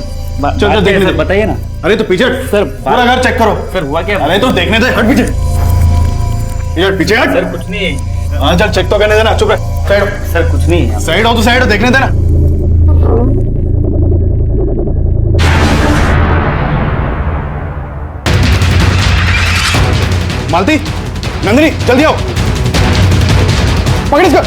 चल देखने दे। बताइए ना। अरे तो पीछे सर, पूरा घर चेक करो। सर हुआ क्या? अरे तो देखने दे, हट पीछे। यार पीछे हट। सर कुछ नहीं है। हाँ चल चेक तो करने देना, चुप रह। साइड हो। सर कुछ नहीं है। साइड हो तो साइड हो, देखने देना। मालती, नंदिनी जल्दी आओ। पकड़ इसको।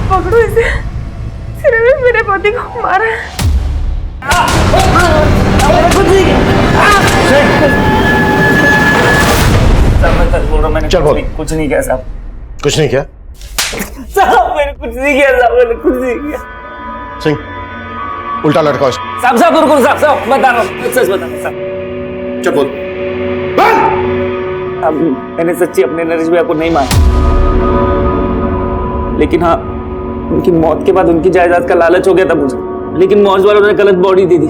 पकड़ो इसे, सिर्फ मेरे पति को मारा है। मैंने चल बोल। कुछ नहीं किया साहब। कुछ नहीं किया? साहब मैंने कुछ नहीं किया साहब, मैंने कुछ नहीं किया। सिंह, उल्टा लटकाओ। साहब साहब रुको साहब, साहब बता रहा हूँ, सच बता रहा हूँ साहब। चल बोल। अब मैंने सच्ची अपने नरेश भैया को नहीं मारा, लेकिन हाँ उनकी मौत के बाद उनकी जायदाद का लालच हो गया था मुझे। लेकिन मौज वालों ने गलत बॉडी दी थी,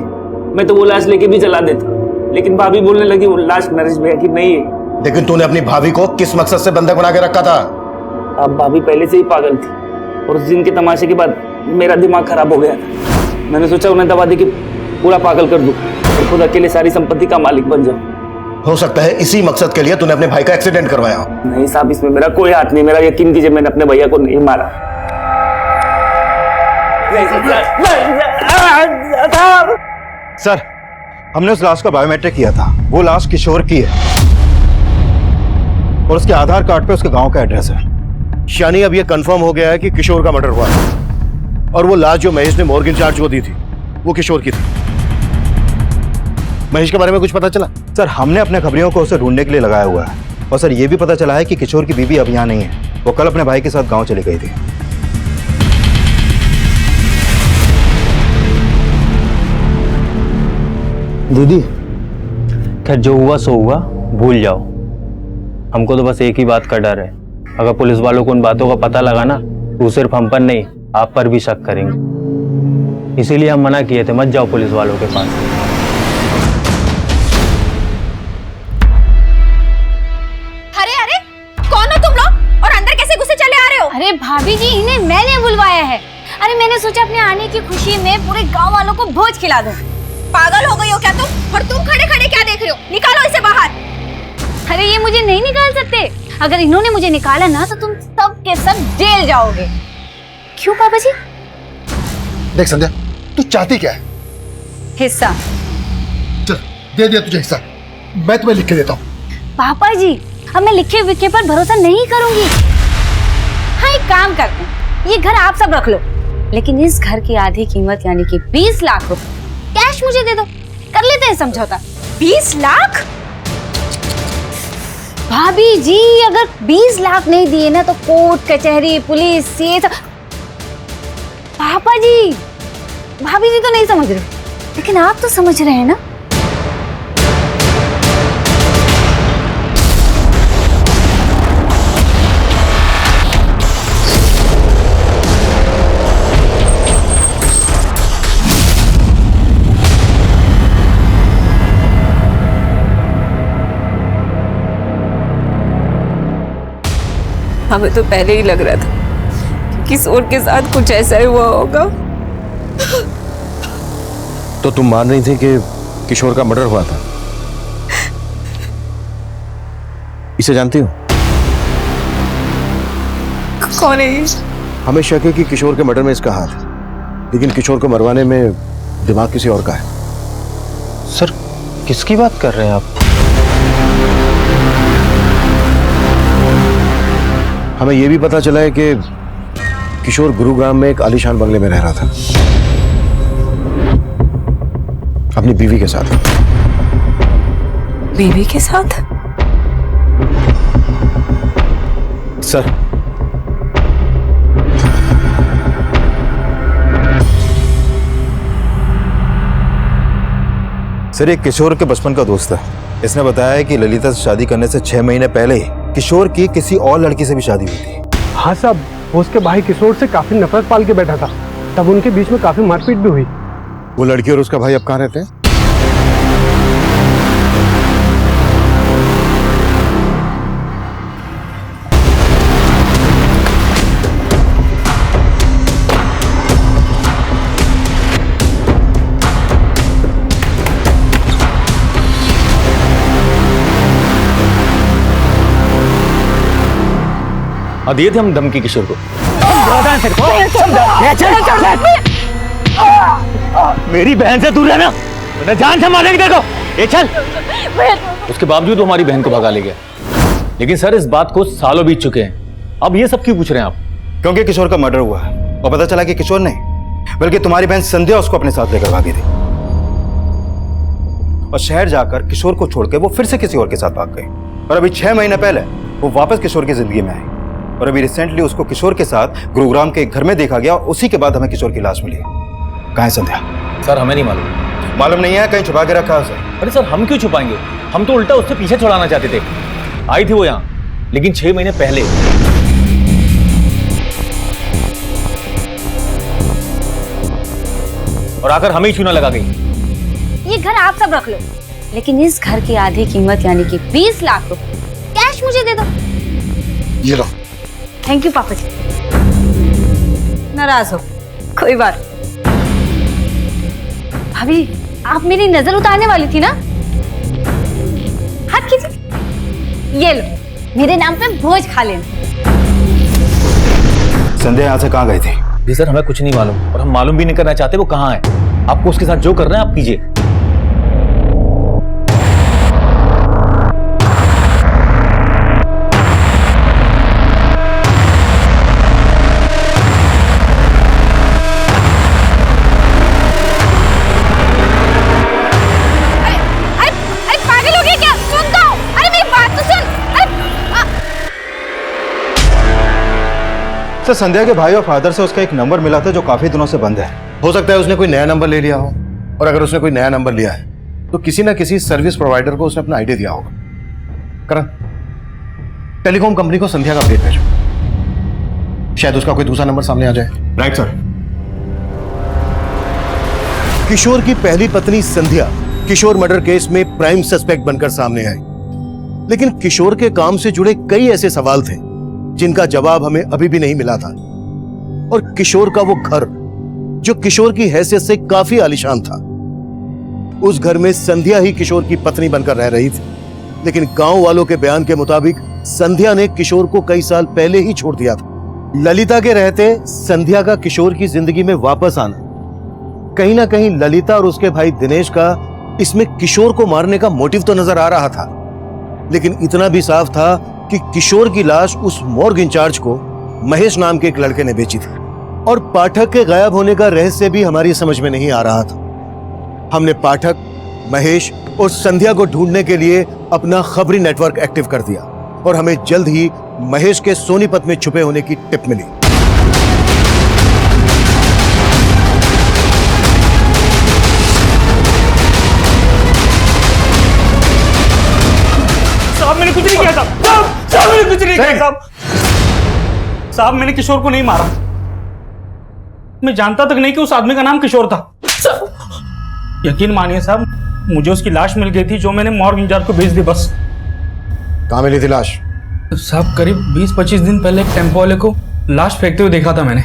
मैं तो वो लाश लेके भी चला देता, लेकिन भाभी बोलने लगी वो लाश नरेश भैया की नहीं है। लेकिन तूने अपनी भाभी को किस मकसद से बंधक बना के रखा था? अब भाभी पहले से ही पागल थी और उस दिन के तमाशे के बाद मेरा दिमाग खराब हो गया था। मैंने सोचा उन्हें दबा दे के पूरा पागल कर दूं और खुद अकेले सारी संपत्ति का मालिक बन जाऊं। हो सकता है इसी मकसद के लिए तूने अपने भाई का एक्सीडेंट करवाया। नहीं साहब, इसमें मेरा कोई हाथ नहीं। मेरा यकीन कीजिए, मैंने अपने भैया को नहीं मारा। सर, हमने उस लाश का बायोमेट्रिक किया था। वो लाश किशोर की है और उसके आधार कार्ड पे उसके गांव का एड्रेस है। यानी अब यह कंफर्म हो गया है कि किशोर का मर्डर हुआ है और वो लाश जो महेश ने मॉर्गन चार्ज को दी थी वो किशोर की थी। महेश के बारे में कुछ पता चला? सर, हमने अपने खबरियों को उसे ढूंढने के लिए लगाया हुआ है और सर ये भी पता चला है कि किशोर की बीवी अब यहाँ नहीं है। वो कल अपने भाई के साथ गांव चली गई थी। दीदी, खैर जो हुआ सो हुआ, भूल जाओ। हमको तो बस एक ही बात का डर है, अगर पुलिस वालों को उन बातों का पता लगा ना तो सिर्फ हम पर नहीं आप पर भी शक करेंगे। इसीलिए हम मना किए थे मत जाओ पुलिस वालों के पास। अरे अरे, कौन हो तुम लोग और अंदर कैसे घुसे चले आ रहे हो? अरे भाभी जी, इन्हें मैंने बुलवाया है। अरे मैंने सोचा अपने आने की खुशी में पूरे गांव वालों को भोज खिला दूं। पागल हो गई हो क्या तुम? और तुम खड़े खड़े क्या देख रहे हो? निकालो इसे बाहर। अरे ये मुझे नहीं निकाल सकते। अगर इन्होंने मुझे निकाला ना तो तुम सब के सब जेल जाओगे। क्यों पापा जी? देख संध्या, तू चाहती क्या है? हिस्सा। चल दे दिया तुझे हिस्सा, मैं तुम्हें लिख के देता हूँ। पापा जी, अब मैं लिखे विखे पर भरोसा नहीं करूंगी। हाँ एक काम करते हैं, ये घर आप सब रख लो, लेकिन इस घर की आधी कीमत यानी कि 20 लाख रुपए कैश मुझे दे दो, कर लेते हैं समझौता। 20 लाख? भाभी जी, अगर 20 लाख नहीं दिए ना तो कोर्ट कचहरी पुलिस ये सब। पापा जी, भाभी जी तो नहीं समझ रहे, लेकिन आप तो समझ रहे हैं ना। हमें तो पहले ही लग रहा था कि किशोर के साथ कुछ ऐसा ही हुआ होगा। तो तुम मान रही थी कि किशोर का मर्डर हुआ था? इसे जानती हो? कौन है ये? हमें शक है कि किशोर के मर्डर में इसका हाथ है, लेकिन किशोर को मरवाने में दिमाग किसी और का है। सर किसकी बात कर रहे हैं आप? हमें यह भी पता चला है कि किशोर गुरुग्राम में एक आलीशान बंगले में रह रहा था अपनी बीवी के साथ। बीवी के साथ? सर, सर एक किशोर के बचपन का दोस्त है। इसने बताया है कि ललिता से शादी करने से 6 महीने पहले ही किशोर की किसी और लड़की से भी शादी हुई थी। हाँ साहब, वो उसके भाई किशोर से काफी नफरत पाल के बैठा था, तब उनके बीच में काफी मारपीट भी हुई। वो लड़की और उसका भाई अब कहाँ रहते हैं? दिए थे हम धमकी किशोर को। मेरी बहन से दूर रहना, मैंने जान से मारेगी देखो। ये चल। उसके बावजूद वो हमारी बहन को भगा ले गया। लेकिन सर इस बात को सालों बीत चुके हैं, अब ये सब क्यों पूछ रहे हैं आप? क्योंकि किशोर का मर्डर हुआ और पता चला कि किशोर नहीं बल्कि तुम्हारी बहन संध्या उसको अपने साथ लेकर भागी थी और शहर जाकर किशोर को छोड़ के वो फिर से किसी और के साथ भाग गई। और अभी 6 महीने पहले वो वापस किशोर की जिंदगी में आई और अभी रिसेंटली उसको किशोर के साथ गुरुग्राम के एक घर में देखा गया। उसी के बाद हमें किशोर की लाश मिली। कहाँ है संध्या? सर हमें नहीं मालूम। मालूम नहीं है, कहीं छुपा के रखा उसे। अरे सर हम क्यों छुपाएंगे, हम तो उल्टा उससे पीछे छुड़ाना चाहते थे। आई थी वो यहाँ, लेकिन 6 महीने पहले। और आकर हमें ही चूना लगा गई। ये घर आप सब रख लो, लेकिन इस घर की आधी कीमत यानी कि 20 लाख रुपए कैश मुझे दे दो। ये लो। थैंक यू पापा जी। नाराज हो, कोई बात। भाभी आप मेरी नजर उतारने वाली थी ना? हाथ कीजिए, ये लो मेरे नाम पे भोज खा लेना। संध्या यहाँ से कहाँ गई थी? जी सर हमें कुछ नहीं मालूम और हम मालूम भी नहीं करना चाहते वो कहाँ है। आपको उसके साथ जो करना है आप कीजिए। सर संध्या के भाई और फादर से उसका एक नंबर मिला था जो काफी दिनों से बंद है। हो सकता है उसने कोई नया नंबर ले लिया हो, और अगर उसने कोई नया नंबर लिया है तो किसी ना किसी सर्विस प्रोवाइडर को उसने अपना आईडी दिया होगा। करण, टेलीकॉम कंपनी को संध्या का अपडेट भेजो, शायद उसका कोई दूसरा नंबर सामने आ जाए। Right sir. किशोर की पहली पत्नी संध्या किशोर मर्डर केस में प्राइम सस्पेक्ट बनकर सामने आई, लेकिन किशोर के काम से जुड़े कई ऐसे सवाल थे जिनका जवाब हमें अभी भी नहीं मिला था। और किशोर का वो घर जो किशोर की हैसियत से काफी आलीशान था, उस घर में संध्या ही किशोर की पत्नी बनकर रह रही थी। लेकिन गांव वालों के बयान के मुताबिक संध्या ने किशोर को कई साल पहले ही छोड़ दिया था। ललिता के रहते संध्या का किशोर की जिंदगी में वापस आना, कहीं ना कहीं ललिता और उसके भाई दिनेश का इसमें किशोर को मारने का मोटिव तो नजर आ रहा था। लेकिन इतना भी साफ था कि किशोर की लाश उस मॉर्ग इंचार्ज को महेश नाम के एक लड़के ने बेची थी। और पाठक के गायब होने का रहस्य भी हमारी समझ में नहीं आ रहा था। हमने पाठक, महेश और संध्या को ढूंढने के लिए अपना खबरी नेटवर्क एक्टिव कर दिया और हमें जल्द ही महेश के सोनीपत में छुपे होने की टिप मिली। साहब मैंने कुछ नहीं किया साहब। साहब मैंने कुछ नहीं किया साहब। साहब मैंने किशोर को नहीं मारा। मैं जानता तक नहीं कि उस आदमी का नाम किशोर था। यकीन मानिए साहब, मुझे उसकी लाश मिल गई थी जो मैंने मॉर्ग इंचार्ज को भेज दी बस। कहाँ मिली थी लाश? साहब करीब 20-25 दिन पहले एक टेम्पो वाले को लाश फेंकते हुए देखा था मैंने।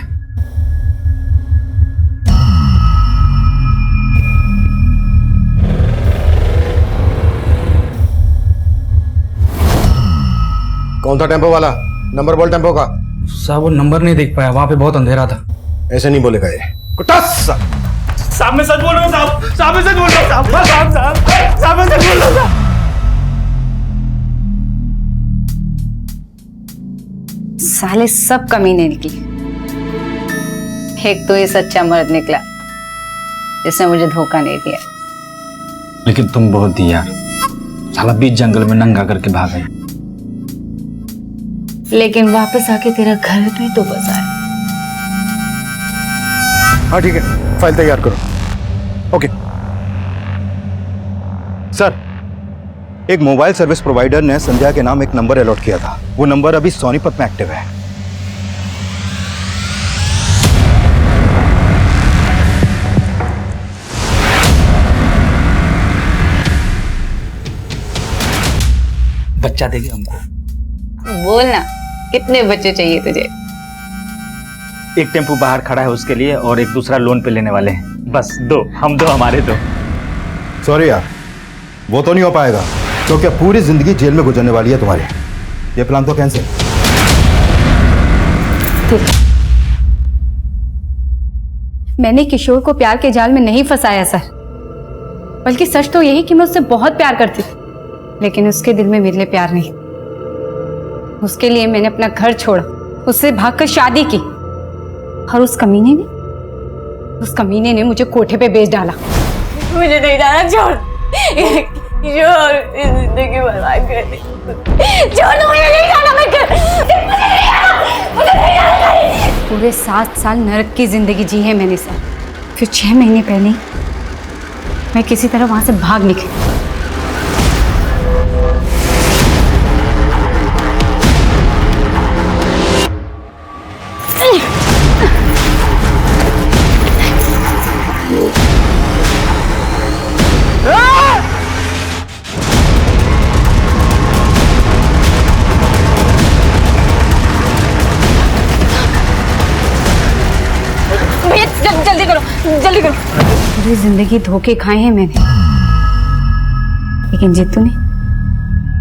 कौन था टेम्पो वाला? नंबर बोल टेम्पो का। साहब वो नंबर नहीं देख पाया, वहां पे बहुत अंधेरा था। ऐसे नहीं बोलेगा ये। कुटास! साहब मैं सच बोल रहा हूँ साहब। साहब मैं सच बोल रहा हूँ साहब। साहब साहब साहब मैं सच बोल रहा हूँ साहब। साले सब कमीने निकले। एक तो ये सच्चा मर्द निकला जिसने मुझे धोखा नहीं दिया। लेकिन तुम बहुत दी यार, साला बीच जंगल में नंगा करके भाग गए। लेकिन वापस आके तेरा घर भी तो बसाया। हाँ ठीक है, फाइल तैयार करो। ओके सर, एक मोबाइल सर्विस प्रोवाइडर ने संध्या के नाम एक नंबर अलॉट किया था। वो नंबर अभी सोनीपत में एक्टिव है। बच्चा देगी हमको। बोल ना, कितने बच्चे चाहिए तुझे? एक टेम्पू बाहर खड़ा है उसके लिए, और एक दूसरा लोन पे लेने वाले हैं। बस दो, हम दो, हमारे दो। सॉरी यार, वो तो नहीं हो पाएगा, क्योंकि अब पूरी जिंदगी जेल में गुजरने वाली है तुम्हारी। ये प्लान तो कैंसिल। मैंने किशोर को प्यार के जाल में नहीं फंसाया सर, बल्कि सच तो यही कि मैं उससे बहुत प्यार करती थी, लेकिन उसके दिल में मेरे लिए प्यार नहीं। उसके लिए मैंने अपना घर छोड़ा, उससे भागकर शादी की, और उस कमीने ने मुझे कोठे पे बेच डाला। मुझे नहीं जाना, छोड़ किशोर, जिंदगी बर्बाद कर दी। छोड़ दो, मुझे नहीं जाना, मैं मुझे नहीं जाना। पूरे 7 साल नरक की जिंदगी जी है मैंने सर। फिर 6 महीने पहले मैं किसी तरह वहां से भाग निकली। जल्दी करो। पूरी जिंदगी धोखे खाए हैं मैंने, लेकिन जीतू ने,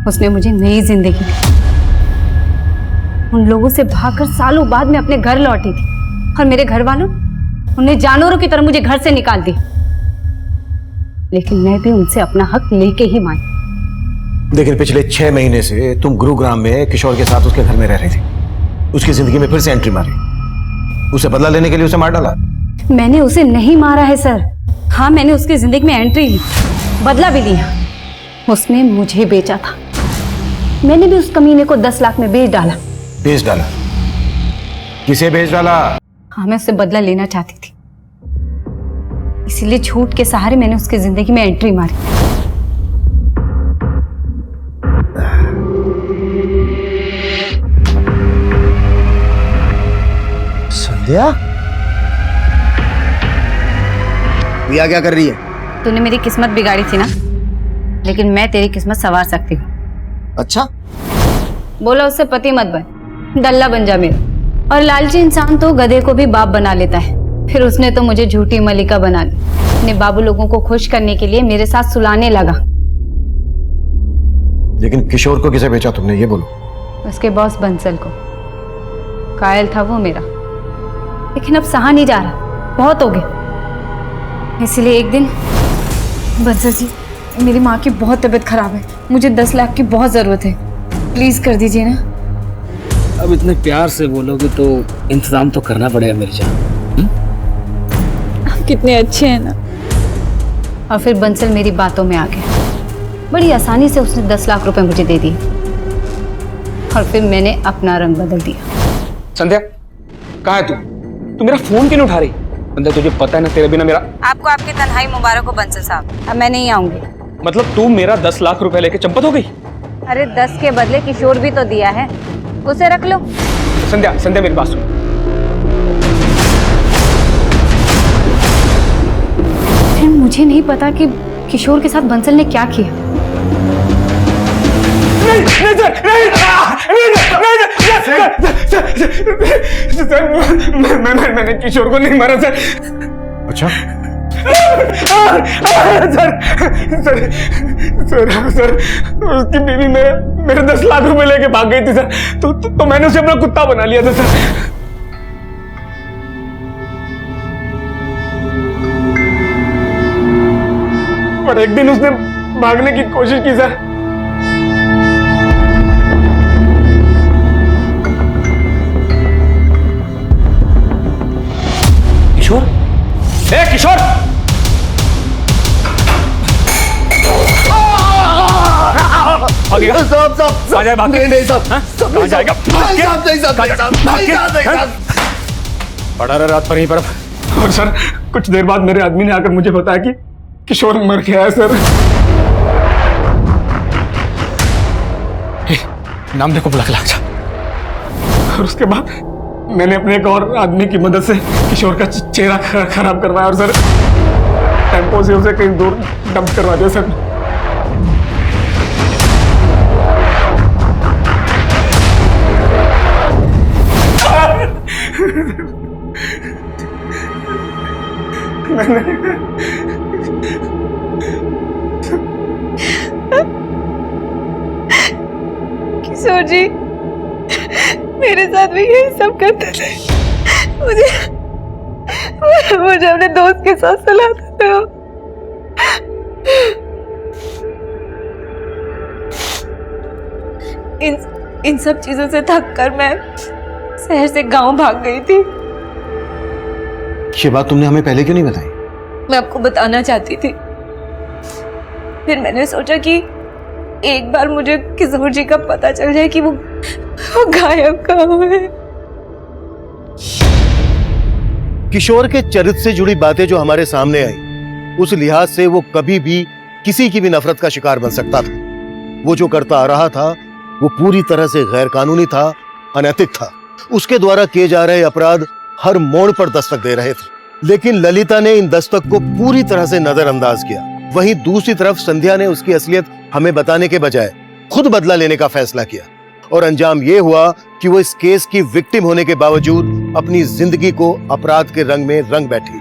उसने मुझे नई जिंदगी दी। उन लोगों से भागकर सालों बाद मैं अपने घर लौटी थी, और मेरे घर वालों उन्हें जानवरों की तरह मुझे घर से निकाल दिया। लेकिन मैं भी उनसे अपना हक लेके ही मानी। लेकिन पिछले 6 महीने से तुम गुरुग्राम में किशोर के साथ उसके घर में रह रही थी, उसकी जिंदगी में फिर से एंट्री मारी, उसे बदला लेने के लिए उसे मार डाला। मैंने उसे नहीं मारा है सर। हाँ, मैंने उसकी जिंदगी में एंट्री ली, बदला भी लिया। उसने मुझे बेचा था, मैंने भी उस कमीने को 10 लाख में बेच डाला। बेच डाला? किसे बेच डाला? हाँ, मैं उससे बदला लेना चाहती थी, इसीलिए झूठ के सहारे मैंने उसकी जिंदगी में एंट्री मारी। संध्या, प्रिया क्या कर रही है? तूने मेरी किस्मत बिगाड़ी थी ना, लेकिन मैं तेरी किस्मत संवार सकती हूँ। अच्छा? बोला उससे पति मत बन, दल्ला बन जा मेरा। और लालची इंसान तो गधे को भी बाप बना लेता है। फिर उसने तो मुझे झूठी मलिका बना ली, अपने बाबू लोगों को खुश करने के लिए मेरे साथ सुलाने लगा। लेकिन किशोर को किसे बेचा तुमने, ये बोलो। उसके बॉस बंसल को। कायल था वो मेरा, लेकिन अब सहा नहीं जा रहा, बहुत हो गया। इसलिए एक दिन, बंसल जी, मेरी माँ की बहुत तबीयत खराब है, मुझे 10 लाख की बहुत जरूरत है, प्लीज कर दीजिए ना। अब इतने प्यार से बोलोगे तो इंतजाम तो करना पड़ेगा मेरी जान। आप कितने अच्छे हैं ना। और फिर बंसल मेरी बातों में आ गया, बड़ी आसानी से उसने 10 लाख रुपए मुझे दे दिए, और फिर मैंने अपना रंग बदल दिया। संध्या, कहाँ है तू? तू मेरा फोन क्यों नहीं उठा रही? संध्या, तुझे पता है ना तेरे बिना मेरा। आपको आपकी तन्हाई मुबारक हो बंसल साहब, अब मैं नहीं आऊंगी। मतलब तू मेरा 10 लाख रुपए लेके चंपत हो गई? अरे 10 के बदले किशोर भी तो दिया है, उसे रख लो। संध्या, संध्या मेरी बात सुन। फिर मुझे नहीं पता कि किशोर के साथ बंसल ने क्या किया। मैंने किशोर को नहीं मारा सर। अच्छा? सर, उसकी बीवी मेरे 10 लाख रुपए लेके भाग गई थी सर, तो मैंने उसे अपना कुत्ता बना लिया था सर। पर एक दिन उसने भागने की कोशिश की सर। किशोर, किशोर, पड़ा रहा रात पर यहीं पर। और सर, कुछ देर बाद मेरे आदमी ने आकर मुझे बताया कि किशोर मर गया है सर। नाम देखो, बुला के ला जा। और उसके बाद मैंने अपने एक और आदमी की मदद से किशोर का चेहरा खराब करवाया, और सर टेम्पो से उसे कहीं दूर डंप करवा दिया सर। किशोर जी मेरे साथ भी यही सब करते थे। मुझे अपने दोस्त के साथ सुलाते थे। इन सब चीजों से थक कर मैं शहर से गांव भाग गई थी। ये बात तुमने हमें पहले क्यों नहीं बताई? मैं आपको बताना चाहती थी, फिर मैंने सोचा कि एक बार मुझे किशोर जी का पता चल जाए कि वो गायब कहाँ है। किशोर के चरित्र से जुड़ी बातें जो हमारे सामने आई, उस लिहाज से वो कभी भी किसी की भी नफरत का शिकार बन सकता था। वो जो करता आ रहा था वो पूरी तरह से गैर कानूनी था, अनैतिक था। उसके द्वारा किए जा रहे अपराध हर मोड़ पर दस्तक दे रहे थे, लेकिन ललिता ने इन दस्तक को पूरी तरह से नजरअंदाज किया। वहीं दूसरी तरफ संध्या ने उसकी असलियत हमें बताने के बजाय खुद बदला लेने का फैसला किया, और अंजाम यह हुआ कि वो इस केस की विक्टिम होने के बावजूद अपनी जिंदगी को अपराध के रंग में रंग बैठी।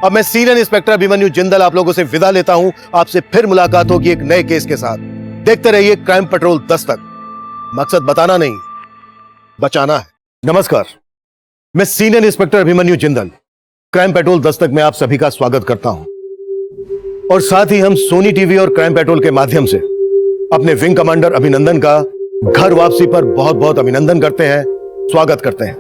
अब मैं सीनियर इंस्पेक्टर अभिमन्यु जिंदल आप लोगों से विदा लेता हूं। आपसे फिर मुलाकात होगी एक नए केस के साथ। देखते रहिए क्राइम पेट्रोल दस्तक। मकसद बताना नहीं, बचाना है। नमस्कार, मैं senior inspector Abhimanyu Jindal crime petrol Dastak में आप सभी का स्वागत करता हूं, और साथ ही हम सोनी टीवी और क्राइम पेट्रोल के माध्यम से अपने विंग कमांडर अभिनंदन का घर वापसी पर बहुत बहुत अभिनंदन करते हैं, स्वागत करते हैं।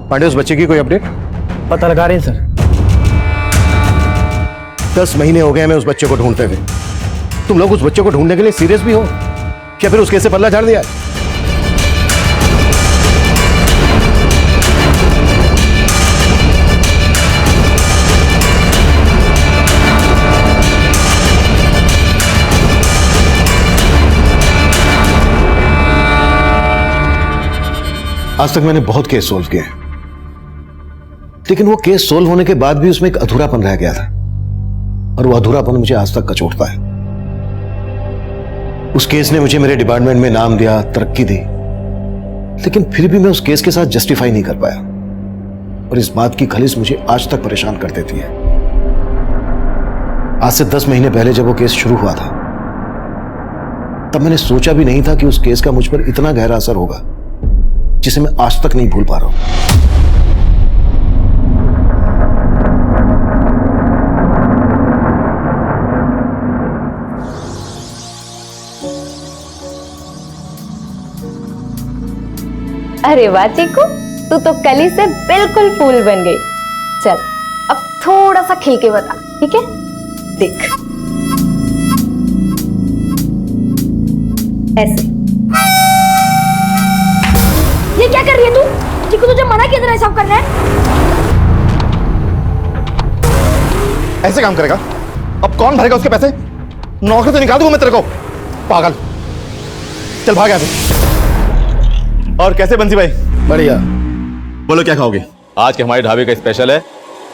पांडे, उस बच्चे की कोई अपडेट? पता लगा रहे हैं सर। 10 महीने हो गए हमें उस बच्चे को ढूंढते हुए। तुम लोग उस बच्चे को ढूंढने के लिए सीरियस भी हो क्या? फिर उस केस से पल्ला झाड़ दिया? आज तक मैंने बहुत केस सोल्व किए, लेकिन वो केस सोल्व होने के बाद भी उसमें एक अधूरापन रह गया था, और वो अधूरापन मुझे आज तक कचोटता है। उस केस ने मुझे मेरे डिपार्टमेंट में नाम दिया, तरक्की दी, लेकिन फिर भी मैं उस केस के साथ जस्टिफाई नहीं कर पाया, और इस बात की खलीस मुझे आज तक परेशान कर देती है। आज से 10 महीने पहले जब वो केस शुरू हुआ था, तब मैंने सोचा भी नहीं था कि उस केस का मुझ पर इतना गहरा असर होगा, जिसे मैं आज तक नहीं भूल पा रहा हूं। अरे वाह चीकू, तू तो कली से बिल्कुल फूल बन गई। चल अब थोड़ा सा खिल के बता, ठीक है? देख ऐसे। ये क्या कर रही है तू? चीकू तुझे मना किया था ना सब करना है। ऐसे काम करेगा? अब कौन भरेगा उसके पैसे? नौकरी तो निकाल दूंगा मैं तेरे को, पागल। चल भाग यहाँ से। और कैसे बंसी भाई? बढ़िया। बोलो क्या खाओगे? आज के हमारे ढाबे का स्पेशल है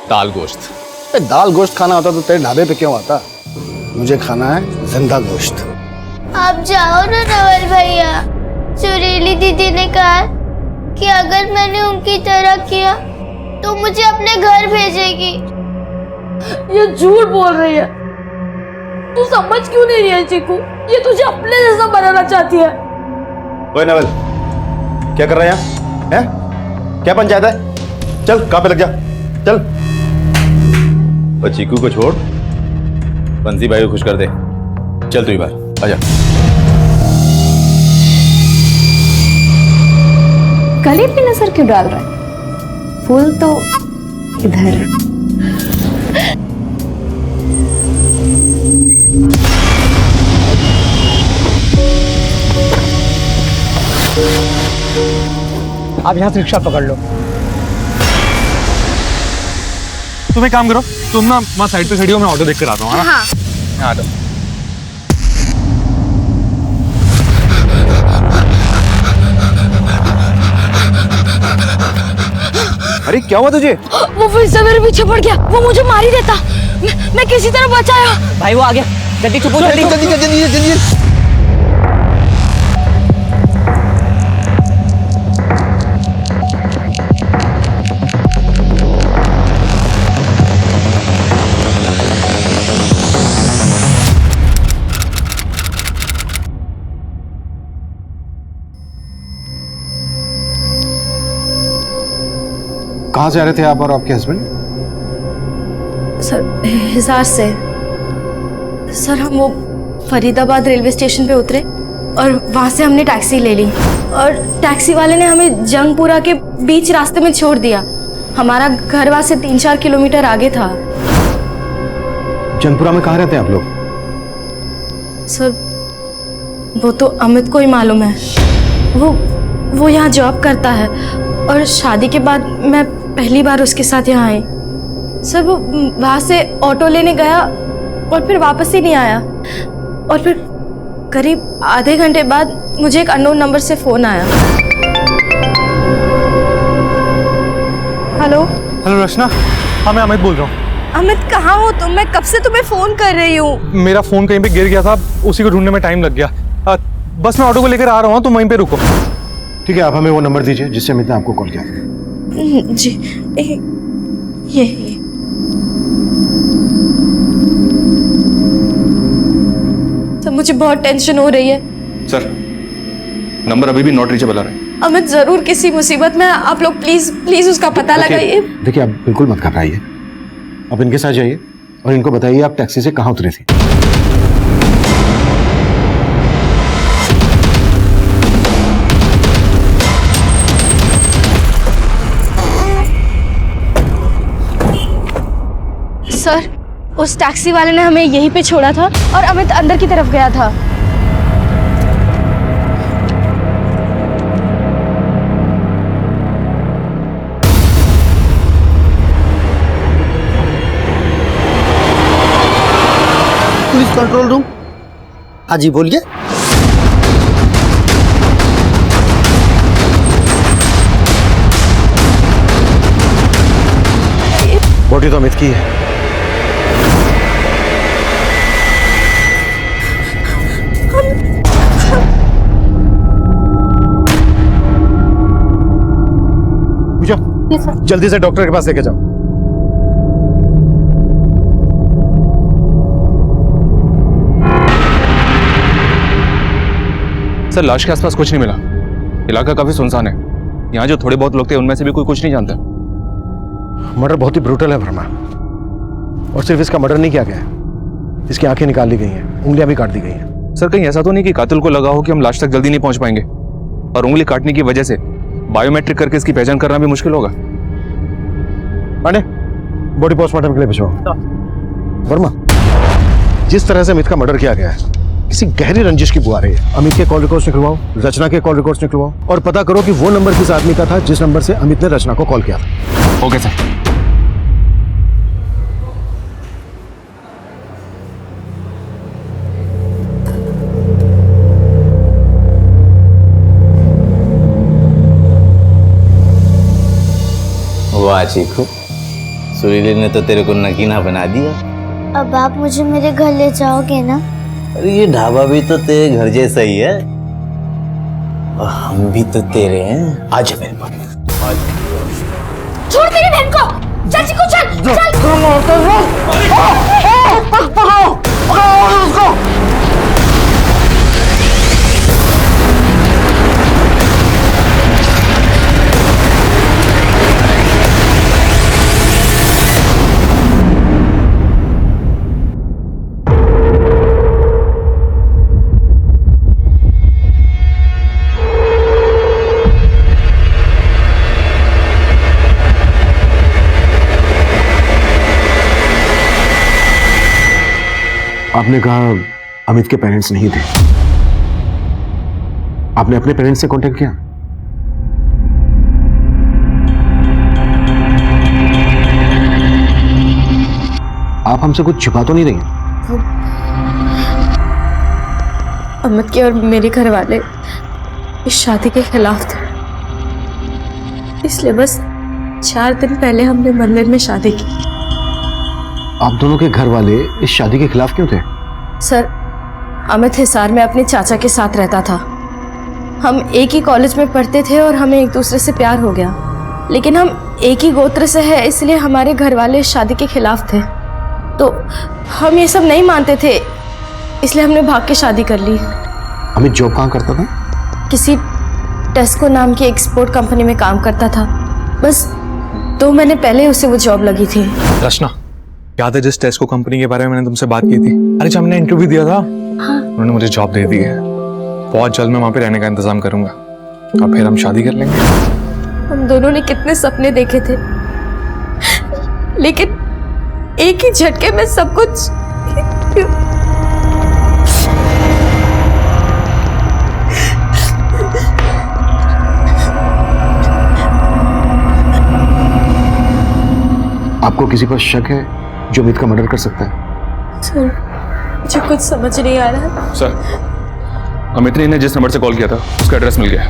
दाल गोश्त। दाल गोश्त खाना होता तो तेरे ढाबे पे क्यों आता? मुझे खाना है जिंदा गोश्त। आप जाओ ना नवल भैया। सुरीली दीदी ने कहा कि अगर मैंने उनकी तरह किया तो मुझे अपने घर भेजेगी। ये झूठ बोल रही है। तू समझ क्यों नहीं रही है चीकू? ये तुझे अपने जैसा बनाना चाहती है। ओए नवल, क्या कर रहा है यहाँ? हैं? क्या पंचायत है? चल कहाँ पे लग जा, चल। और चीकू को छोड़, बंसी भाई को खुश कर दे। चल तू ही बाहर आजा। गले पे नजर क्यों डाल रहा है? फूल तो इधर। आप यहाँ से रिक्शा पकड़ लो। तुम एक काम करो, तुम ना वहाँ साइड पे खड़ी हो, मैं ऑटो देख कर आता हूँ। हाँ। हाँ तो अरे क्या हुआ तुझे? वो फिर से मेरे पीछे पड़ गया। वो मुझे मार ही देता। मैं किसी तरह बचाया। भाई वो आ गया, जल्दी चुप हो, जल्दी जल्दी जल्दी जल्दी। कहाँ से आ रहे थे आप और आपके हस्बैंड? सर हिसार से। सर हम वो फरीदाबाद रेलवे स्टेशन पे उतरे और वहाँ से हमने टैक्सी ले ली और टैक्सी वाले ने हमें जंगपुरा के बीच रास्ते में छोड़ दिया। हमारा घर वहाँ से 3-4 किलोमीटर आगे था। जंगपुरा में कहाँ रहते हैं आप लोग? सर वो तो अमित को ही मालूम है। वो यहाँ जॉब करता है और शादी के बाद मैं पहली बार उसके साथ यहाँ आई। सर वो वहाँ से ऑटो लेने गया और फिर वापस ही नहीं आया और फिर करीब आधे घंटे बाद मुझे एक अननोन नंबर से फ़ोन आया। हेलो हेलो रचना, हाँ मैं अमित बोल रहा हूँ। अमित कहाँ हो तुम? मैं कब से तुम्हें फ़ोन कर रही हूँ। मेरा फ़ोन कहीं पे गिर गया था, उसी को ढूंढने में टाइम लग गया। बस मैं ऑटो को लेकर आ रहा हूँ, तुम वहीं पे रुको। ठीक है, आप हमें वो नंबर दीजिए जिससे अमित ने आपको कॉल किया। जी ये सर मुझे बहुत टेंशन हो रही है। सर नंबर अभी भी नॉट रीचेबल आ रहा है। अमित जरूर किसी मुसीबत में। आप लोग प्लीज उसका पता लगाइए। देखिए आप बिल्कुल मत घबराइए, आप इनके साथ जाइए और इनको बताइए आप टैक्सी से कहाँ उतरे थे। सर उस टैक्सी वाले ने हमें यहीं पे छोड़ा था और अमित अंदर की तरफ गया था। Police control room. हाँ जी बोलिए। बॉडी तो अमित की है। जल्दी से डॉक्टर के पास लेके जाओ। सर लाश के आसपास कुछ नहीं मिला, इलाका काफी सुनसान है। यहाँ जो थोड़े बहुत लोग थे उनमें से भी कोई कुछ नहीं जानता। मर्डर बहुत ही ब्रूटल है वर्मा, और सिर्फ इसका मर्डर नहीं किया गया है, इसकी आंखें निकाल ली गई हैं, उंगलियां भी काट दी गई हैं। सर कहीं ऐसा तो नहीं कि कातिल को लगा हो कि हम लाश तक जल्दी नहीं पहुंच पाएंगे और उंगली काटने की वजह से बायोमेट्रिक करके इसकी पहचान करना भी मुश्किल होगा। पांडे बॉडी पोस्टमार्टम के लिए भिजवाओ। वर्मा जिस तरह से अमित का मर्डर किया गया है, किसी गहरी रंजिश की बुआ रही है। अमित के कॉल रिकॉर्ड्स निकलवाओ, रचना के कॉल रिकॉर्ड्स निकलवाओ और पता करो कि वो नंबर किस आदमी का था जिस नंबर से अमित ने रचना को कॉल किया था। Okay sir. वाह चीकू, सुरीली ने तो तेरे को नगीना बना दिया। अब आप मुझे मेरे घर ले जाओगे ना? अरे ये ढाबा भी तो तेरे घर जैसा ही है और हम भी तो तेरे हैं। आजा मेरे पास। छोड़ मेरी बहन को। चल चिकू चल चल। आपने कहा अमित के पेरेंट्स नहीं थे, आपने अपने पेरेंट्स से कांटेक्ट किया? आप हमसे कुछ छुपा तो नहीं रही? अमित के और मेरे घर वाले इस शादी के खिलाफ थे, इसलिए बस 4 दिन पहले हमने मंदिर में शादी की। आप दोनों के घर वाले इस शादी के खिलाफ क्यों थे? सर अमित हिसार में अपने चाचा के साथ रहता था। हम एक ही कॉलेज में पढ़ते थे और हमें एक दूसरे से प्यार हो गया, लेकिन हम एक ही गोत्र से हैं, इसलिए हमारे घर वाले इस शादी के खिलाफ थे। तो हम ये सब नहीं मानते थे, इसलिए हमने भाग के शादी कर ली। अमित जॉब कहाँ करता था? किसी टेस्को नाम की एक्सपोर्ट कंपनी में काम करता था। बस 2 महीने पहले उसे वो जॉब लगी थी। रचना, याद है जिस टेस्को कंपनी के बारे में मैंने तुमसे बात की थी? अरे जब मैंने इंटरव्यू दिया था, उन्होंने मुझे जॉब दे दी है। बहुत जल्द मैं वहां पे रहने का इंतजाम करूंगा और फिर हम शादी कर लेंगे। हम दोनों ने कितने सपने देखे थे, लेकिन एक ही झटके में सब कुछ। आपको किसी पर शक है जो अमित का मर्डर कर सकता है? सर, मुझे कुछ समझ नहीं आ रहा है। सर, अमित ने जिस नंबर से कॉल किया था उसका एड्रेस मिल गया।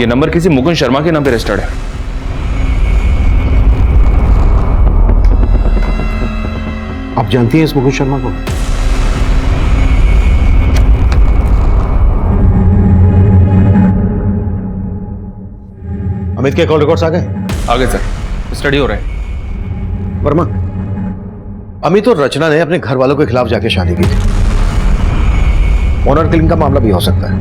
ये नंबर किसी मुकुंद शर्मा के नाम पे रजिस्टर्ड है। आप जानती हैं इस मुकुंद शर्मा को? अमित के कॉल रिकॉर्ड्स आ गए? आगे सर, स्टडी हो रहा है। वर्मा, अमित और रचना ने अपने घर वालों के खिलाफ जाके शादी की थी। ऑनर किलिंग का मामला भी हो सकता है।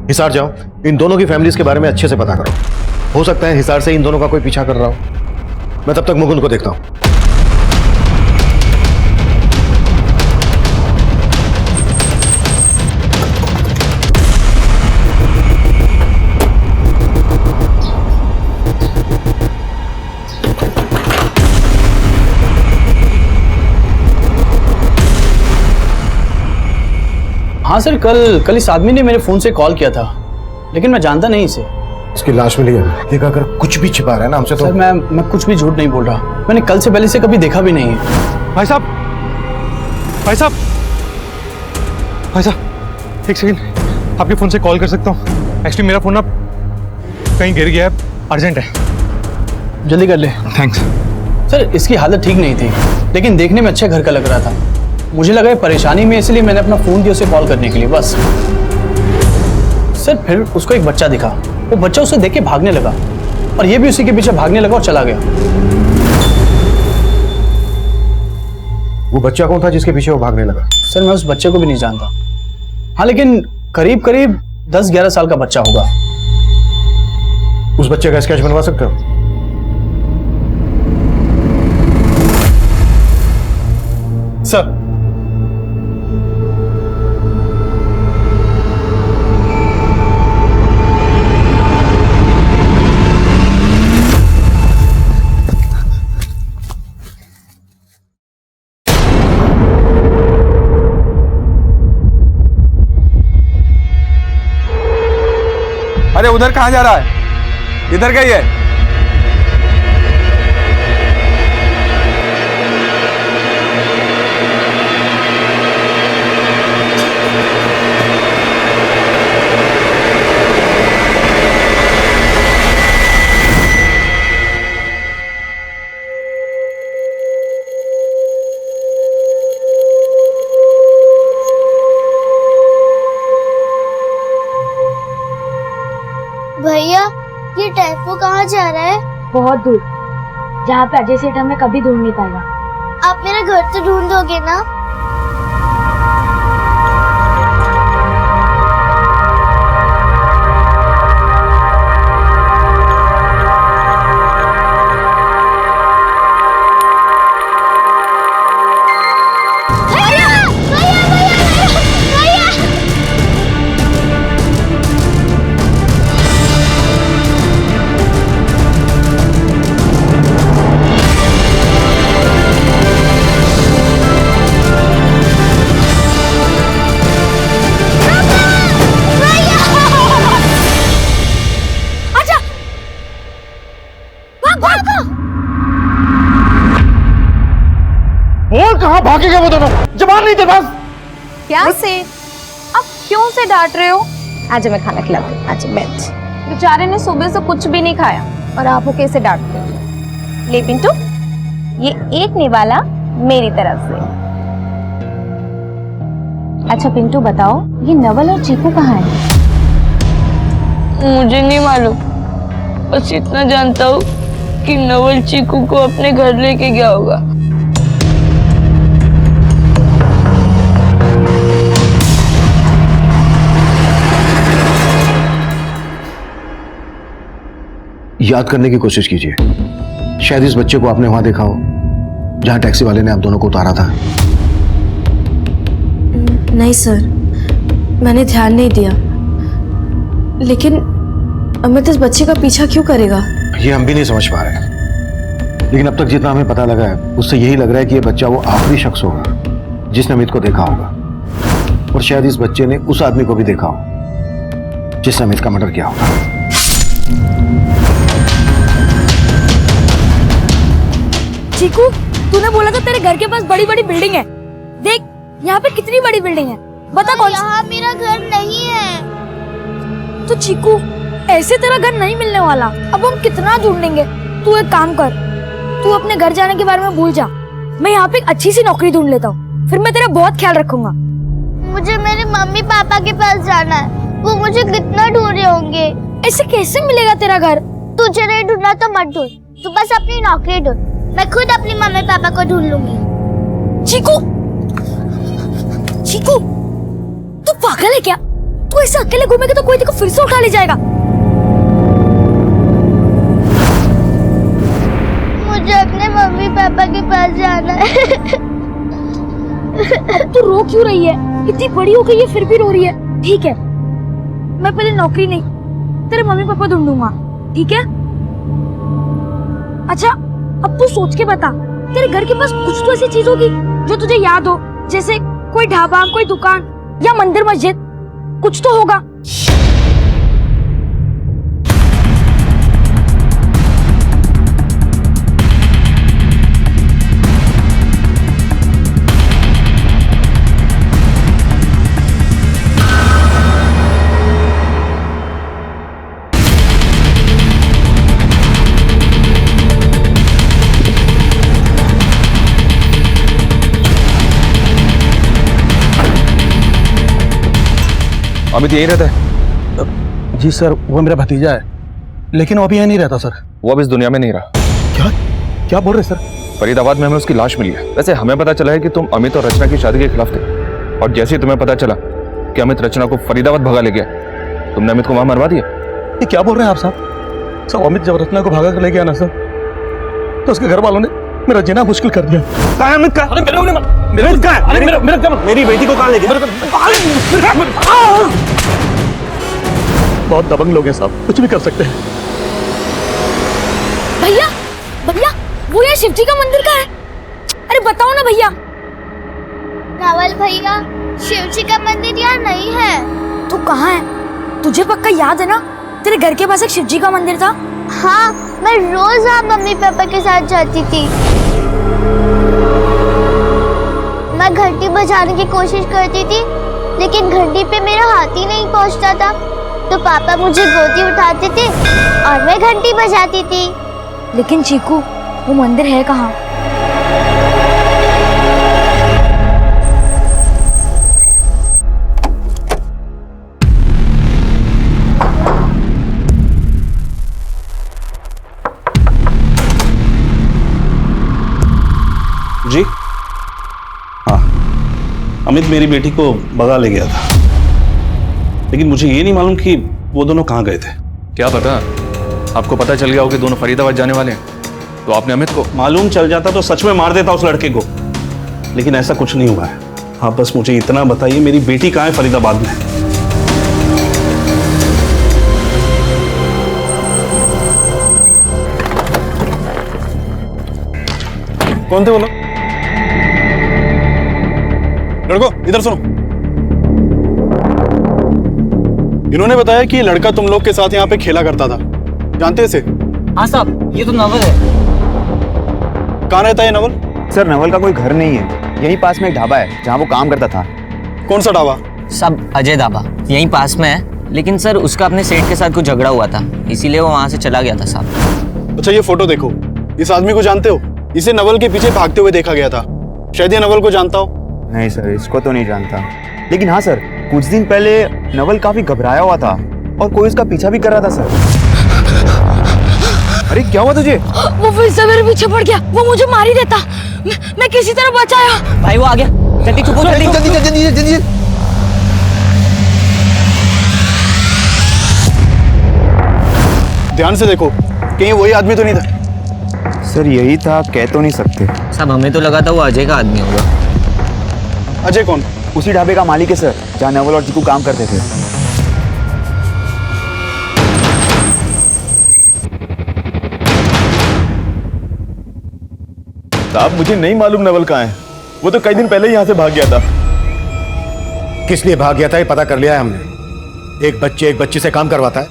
हिसार जाओ, इन दोनों की फैमिलीज के बारे में अच्छे से पता करो। हो सकता है हिसार से इन दोनों का कोई पीछा कर रहा हो। मैं तब तक मुकुंद को देखता हूं। हाँ सर, कल इस आदमी ने मेरे फोन से कॉल किया था, लेकिन मैं जानता नहीं इसे। इसकी लाश मिली है। देखा, अगर कुछ भी छिपा रहा है ना हमसे तो। सर मैं कुछ भी झूठ नहीं बोल रहा। मैंने कल से पहले से कभी देखा भी नहीं है। भाई साहब, भाई साहब, भाई साहब, एक सेकंड, आपके फोन से कॉल कर सकता हूँ? एक्चुअली मेरा फोन ना कहीं गिर गया है, अर्जेंट है। जल्दी कर ले। थैंक्स। सर, इसकी हालत ठीक नहीं थी, लेकिन देखने में अच्छे घर का लग रहा था। मुझे लगा ये परेशानी में, इसलिए मैंने अपना फोन दिया उसे कॉल करने के लिए, बस। सर, फिर उसको एक बच्चा दिखा। वो बच्चा उसे देख के भागने लगा और ये भी उसी के पीछे भागने लगा और चला गया। वो बच्चा कौन था जिसके पीछे वो भागने लगा? सर, मैं उस बच्चे को भी नहीं जानता। हाँ, लेकिन करीब 10-11 साल का बच्चा होगा। उस बच्चे का स्केच बनवा सकते हो? सर, अरे उधर कहाँ जा रहा है? इधर गई है। भैया, ये टेम्पो कहाँ जा रहा है? बहुत दूर, जहाँ पे अजय सेठ हमें कभी ढूंढ नहीं पाएगा। आप मेरा घर तो ढूंढ दोगे ना? बोल, कहाँ भागेगा वो दोनों? जबान नहीं तेरे पास? क्या से? अब क्यों से डांट रहे हो? आज मैं खाना खिलाती हूँ, आज बैठ। बेचारे ने सुबह से कुछ भी नहीं खाया और आप वो कैसे डांटते हो? ले पिंटू, ये एक निवाला मेरी तरफ से। अच्छा पिंटू बताओ, ये नवल और चीकू कहाँ है? मुझे नहीं मालूम, बस इतना जानता हूँ कि नवल चीकू को अपने घर लेके गया होगा। याद करने की कोशिश कीजिए, शायद इस बच्चे को आपने वहां देखा हो जहां टैक्सी वाले ने आप दोनों को उतारा था। नहीं सर, मैंने ध्यान नहीं दिया। लेकिन अमित इस बच्चे का पीछा क्यों करेगा? ये हम भी नहीं समझ पा रहे हैं, लेकिन अब तक जितना हमें पता लगा है उससे यही लग रहा है कि ये बच्चा वो आखिरी शख्स होगा जिसने अमित को देखा होगा, और शायद इस बच्चे ने उस आदमी को भी देखा हो जिसने अमित का मर्डर किया होगा। चीकू, तूने बोला था तेरे घर के पास बड़ी बड़ी बिल्डिंग है। देख यहाँ पे कितनी बड़ी बिल्डिंग है, बता कौन? यहाँ मेरा घर नहीं है। तो चीकू, ऐसे तेरा घर नहीं मिलने वाला। अब हम कितना ढूंढेंगे? तू एक काम कर, तू अपने घर जाने के बारे में भूल जा। मैं यहाँ पे एक अच्छी सी नौकरी ढूंढ लेता हूँ, फिर मैं तेरा बहुत ख्याल रखूंगा। मुझे मेरे मम्मी पापा के पास जाना है, वो मुझे कितना ढूंढ रहे होंगे। ऐसे कैसे मिलेगा तेरा घर? तुझे नहीं ढूंढना तो मत ढूंढ, तू बस अपनी नौकरी ढूंढ, मैं खुद अपनी मम्मी पापा को ढूंढ लूंगी। चीकू, चीकू, तू पागल है क्या? तू ऐसे अकेले घूमेगा तो कोई तेरे को फिर से उठा ले जाएगा। मुझे अपने मम्मी पापा के पास जाना है। तू रो क्यों रही है? इतनी बड़ी हो गई है फिर भी रो रही है। ठीक है, मैं पहले नौकरी नहीं, तेरे मम्मी पापा ढूंढूंगा, ठीक है? अच्छा, अब तू सोच के बता, तेरे घर के पास कुछ तो ऐसी चीज होगी जो तुझे याद हो, जैसे कोई ढाबा, कोई दुकान या मंदिर मस्जिद, कुछ तो होगा। अमित यही रहता है? जी सर, वो मेरा भतीजा है, लेकिन वो अभी यहाँ नहीं रहता सर। वो अब इस दुनिया में नहीं रहा। क्या क्या बोल रहे सर? फरीदाबाद में हमें उसकी लाश मिली है। वैसे हमें पता चला है कि तुम अमित और रचना की शादी के खिलाफ थे, और जैसे ही तुम्हें पता चला कि अमित रचना को फरीदाबाद भगा ले गया, तुमने अमित को वहां मरवा दिया। ये क्या बोल रहे हैं आप साहब? सब अमित जब रचना को भगा कर ले गया ना सर, तो उसके घर वालों ने मेरा जीना मुश्किल कर दिया। कहाँ है अमित? अरे मेरी बेटी को कहाँ ले गया? बहुत दबंग लोग हैं साहब, कुछ भी कर सकते हैं। भैया, भैया, वो यहाँ शिवजी का मंदिर का है। अरे बताओ ना भैया। नवल भैया, शिवजी का मंदिर यहाँ नहीं है। तू कहाँ है? तुझे पक्का याद है ना, तेरे घर के पास एक शिवजी का मंदिर था। हाँ, मैं रोज वहाँ मम्मी पापा के साथ जाती थी। मैं घंटी बजाने की कोशिश करती थी, लेकिन घंटी पे मेरा हाथ ही नहीं पहुँचता था, तो पापा मुझे गोदी उठाते थे और मैं घंटी बजाती थी। लेकिन चीकू, वो मंदिर है कहाँ? जी हाँ, अमित मेरी बेटी को भगा ले गया था, लेकिन मुझे ये नहीं मालूम कि वो दोनों कहाँ गए थे। क्या पता, आपको पता चल गया हो कि दोनों फरीदाबाद जाने वाले हैं, तो आपने अमित को? मालूम चल जाता तो सच में मार देता उस लड़के को, लेकिन ऐसा कुछ नहीं हुआ है। आप बस मुझे इतना बताइए, मेरी बेटी कहाँ है फरीदाबाद में? कौन थे वो लोग? लड़को इधर सुनो। इन्होंने बताया कि ये लड़का तुम लोग के साथ यहाँ पे खेला करता था, जानते इसे? हाँ साहब, ये तो नवल है। कहाँ रहता है नवल? सर, नवल का कोई घर नहीं है, यहीं पास में एक ढाबा है जहाँ वो काम करता था। कौन सा ढाबा? सब अजय ढाबा, यहीं पास में है, लेकिन सर उसका अपने सेठ के साथ कुछ झगड़ा हुआ था, इसीलिए वो वहाँ से चला गया था साहब। अच्छा, ये फोटो देखो, इस आदमी को जानते हो? इसे नवल के पीछे भागते हुए देखा गया था, शायद ये नवल को जानता हो। नहीं सर, इसको तो नहीं जानता, लेकिन हाँ सर, कुछ दिन पहले नवल काफी घबराया हुआ था और कोई उसका पीछा भी कर रहा था सर। अरे क्या हुआ तुझे? वो फिर से मेरे पीछे पड़ गया, वो मुझे मार ही देता। मैं किसी तरह बचाया। भाई वो आ गया, जल्दी चुप हो, जल्दी जल्दी जल्दी जल्दी। ध्यान से देखो, कहीं वही आदमी तो नहीं था? सर यही था, कह तो नहीं सकते। साहब हमें तो लगा था वो अजय का आदमी होगा। अजय कौन? उसी ढाबे का मालिक है सर, जहाँ नवल और चीकू काम करते थे। साहब मुझे नहीं मालूम नवल कहाँ है, वो तो कई दिन पहले ही यहाँ से भाग गया था। किस लिए भाग गया था ये पता कर लिया है हमने। एक बच्ची से काम करवाता है,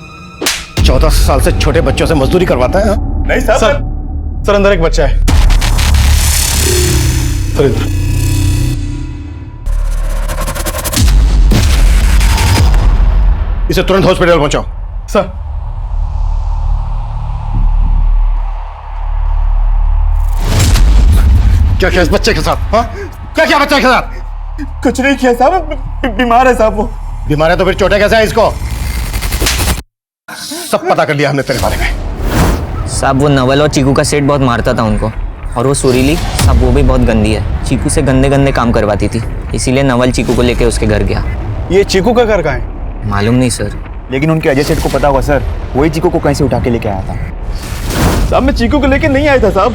14 साल से छोटे बच्चों से मजदूरी करवाता है। नहीं साहब। सर अंदर एक बच्चा है। सर इधर। इसे तुरंत हॉस्पिटल पहुंचाओ। सर क्या किया इस बच्चे के साथ? हाँ? क्या किया बच्चे के साथ? कुछ नहीं किया साहब, बीमार है साहब। वो बीमार है तो फिर चोटें कैसे है इसको? सब पता कर लिया हमने तेरे बारे में। साहब वो नवल और चीकू का सेठ बहुत मारता था उनको, और वो सुरीली साहब वो भी बहुत गंदी है, चीकू से गंदे गंदे काम करवाती थी, इसीलिए नवल चीकू को लेके उसके घर गया। ये चीकू का घर कहाँ है? मालूम नहीं सर। लेकिन उनके अजय सेठ को पता होगा सर, वही चीकू को कहीं से उठा के लेके आया था। साहब मैं चीकू को लेके नहीं आया था साहब,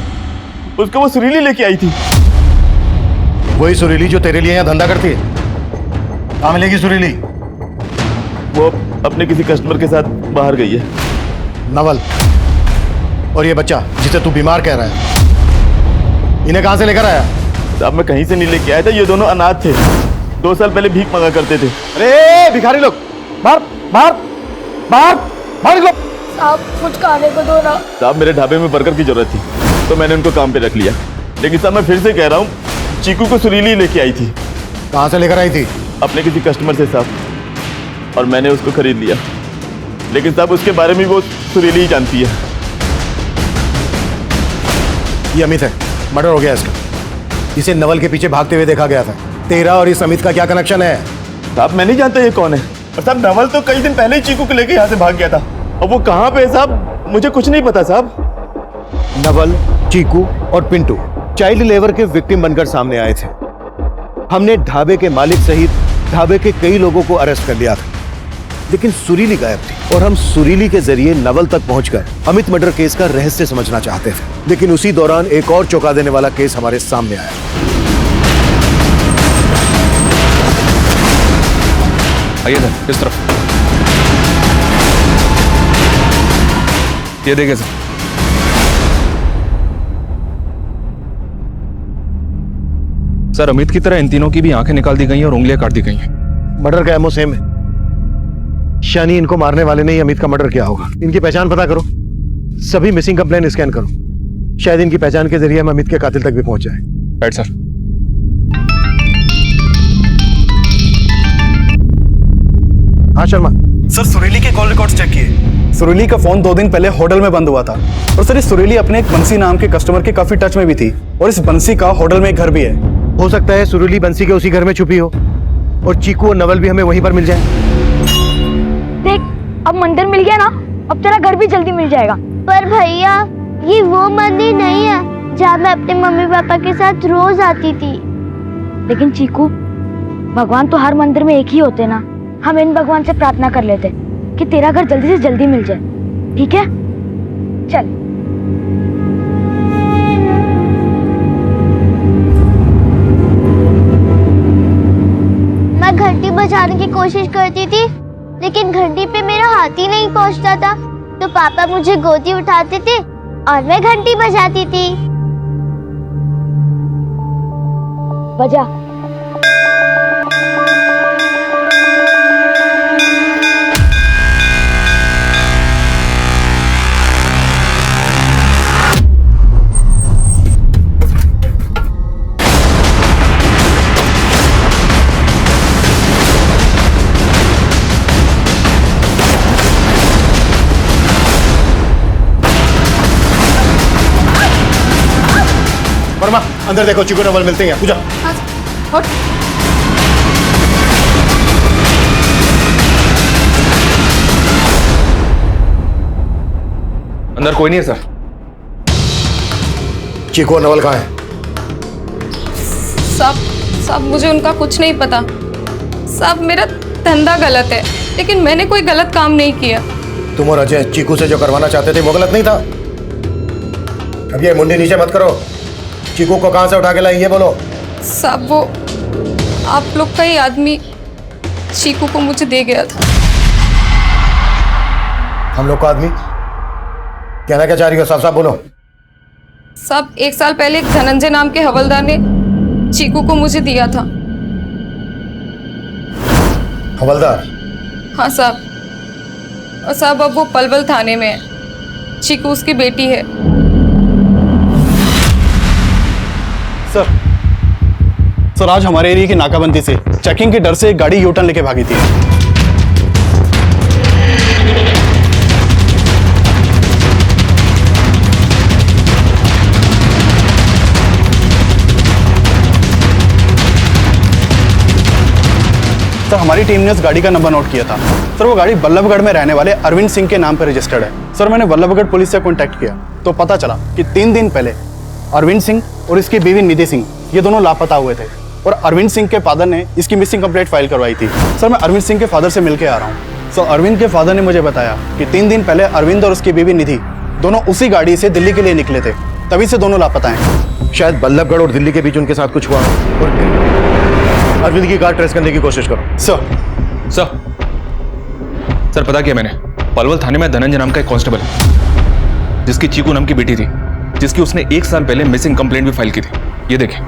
उसको वो सुरीली लेके आई थी। वही सुरीली जो तेरे लिए यहाँ धंधा करती है? कहाँ मिलेगी सुरीली? वो अपने किसी कस्टमर के साथ बाहर गई है। नवल और ये बच्चा जिसे तू बीमार कह रहा है, इन्हें कहां से लेकर आया? साहब मैं कहीं से नहीं लेके आया था, ये दोनों अनाथ थे, 2 साल पहले भीख मांगा करते थे। अरे भिखारी लोग, बाहर बाहर बाहर बाहर निकलो। साहब कुछ खाने को दो ना। साहब मेरे ढाबे में वर्कर की जरूरत थी तो मैंने उनको काम पे रख लिया, लेकिन साहब मैं फिर से कह रहा हूँ, चीकू को सुरीली लेके आई थी। कहां से लेकर आई थी? अपने किसी कस्टमर से साहब, और मैंने उसको खरीद लिया, लेकिन साहब उसके बारे में वो सुरीली ही जानती है। ये अमित है, मर्डर हो गया इसका। इसे नवल के पीछे भागते हुए देखा गया था। तेरा और इस अमित का क्या कनेक्शन है? साहब मैं नहीं जानता ये कौन है, और साहब नवल तो कई दिन पहले ही चीकू को लेके यहाँ से भाग गया था, और वो कहाँ पे है साहब मुझे कुछ नहीं पता साहब। नवल, चीकू और पिंटू चाइल्ड लेबर के विक्टिम बनकर सामने आए थे। हमने ढाबे के मालिक सहित ढाबे के कई लोगों को अरेस्ट कर लिया था, लेकिन सुरीली गायब थी और हम सुरीली के जरिए नवल तक पहुंचकर अमित मर्डर केस का रहस्य समझना चाहते थे। लेकिन उसी दौरान एक और चौंका देने वाला केस हमारे सामने आया। आइए सर, इस तरफ। ये देखिए सर, सर अमित की तरह इन तीनों की भी आंखें निकाल दी गई हैं और उंगलियां काट दी गई हैं। मर्डर का एमओ सेम है, शानी इनको मारने वाले ने ही अमित का मर्डर किया होगा। इनकी पहचान पता करो, सभी मिसिंग कंप्लेन स्कैन करो, शायद इनकी पहचान के जरिए हम अमित के कातिल तक भी पहुंच जाए। Right sir. हाँ शर्मा। सर सुरीली के कॉल रिकॉर्ड्स चेक किए। सुरीली का फोन 2 दिन पहले होटल में बंद हुआ था, और सर इस सुरीली अपने एक बंसी नाम के कस्टमर के काफी टच में भी थी, और इस बंसी का होटल में एक घर भी है। हो सकता है सुरीली बंसी के उसी घर में छुपी हो, और चीकू और नवल भी हमें वहीं पर मिल जाए। देख अब मंदिर मिल गया ना, अब तेरा घर भी जल्दी मिल जाएगा। पर भैया ये वो मंदिर नहीं है जहाँ मैं अपने मम्मी पापा के साथ रोज आती थी। लेकिन चीकू, भगवान तो हर मंदिर में एक ही होते ना। हम इन भगवान से प्रार्थना कर लेते कि तेरा घर जल्दी से जल्दी मिल जाए, ठीक है? चल। मैं घंटी बजाने की कोशिश करती थी, लेकिन घंटी पे मेरा हाथ ही नहीं पहुंचता था, तो पापा मुझे गोदी उठाते थे और मैं घंटी बजाती थी। बजा। वर्मा अंदर देखो, चीकू नवल मिलते हैं। पूजा अंदर कोई नहीं है सर। चीकू और नवल कहाँ है? साहब मुझे उनका कुछ नहीं पता। साहब मेरा धंधा गलत है, लेकिन मैंने कोई गलत काम नहीं किया। तुम और अजय चीकू से जो करवाना चाहते थे वो गलत नहीं था? अब ये मुंडी नीचे मत करो। चीकू को कहां से उठा के लाई ये बोलो। साहब वो आप लोग का ही आदमी चीकू को मुझे दे गया था। हम लोग का आदमी? कहना क्या चाह रही हो? साफ साफ बोलो। साहब 1 साल पहले एक धनंजय नाम के हवलदार ने चीकू को मुझे दिया था। हवलदार? हाँ साहब। और साहब अब वो पलवल थाने में है। चीकू उसकी बेटी है। सर आज हमारे एरिया की नाकाबंदी से चेकिंग के डर से एक गाड़ी यूटर्न लेके भागी थी। सर हमारी टीम ने उस गाड़ी का नंबर नोट किया था। सर वो गाड़ी बल्लभगढ़ में रहने वाले अरविंद सिंह के नाम पर रजिस्टर्ड है। सर मैंने बल्लभगढ़ पुलिस से कांटेक्ट किया तो पता चला कि 3 दिन पहले अरविंद सिंह और इसकी बीवी निधि सिंह ये दोनों लापता हुए थे और अरविंद सिंह के फादर ने इसकी मिसिंग कंप्लेंट फाइल करवाई थी। सर मैं अरविंद सिंह के फादर से मिलके आ रहा हूँ। सर अरविंद के फादर ने मुझे बताया कि 3 दिन पहले अरविंद और उसकी बीवी निधि दोनों उसी गाड़ी से दिल्ली के लिए निकले थे, तभी से दोनों लापता हैं। शायद बल्लभगढ़ और दिल्ली के बीच उनके साथ कुछ हुआ और अरविंद की कार ट्रेस करने की कोशिश करो। सर पता किया मैंने, पलवल थाने में धनंजय नाम का एक कांस्टेबल है जिसकी चीकू नाम की बेटी थी, जिसकी उसने 1 साल पहले मिसिंग कंप्लेंट भी फाइल की थी। ये देखें।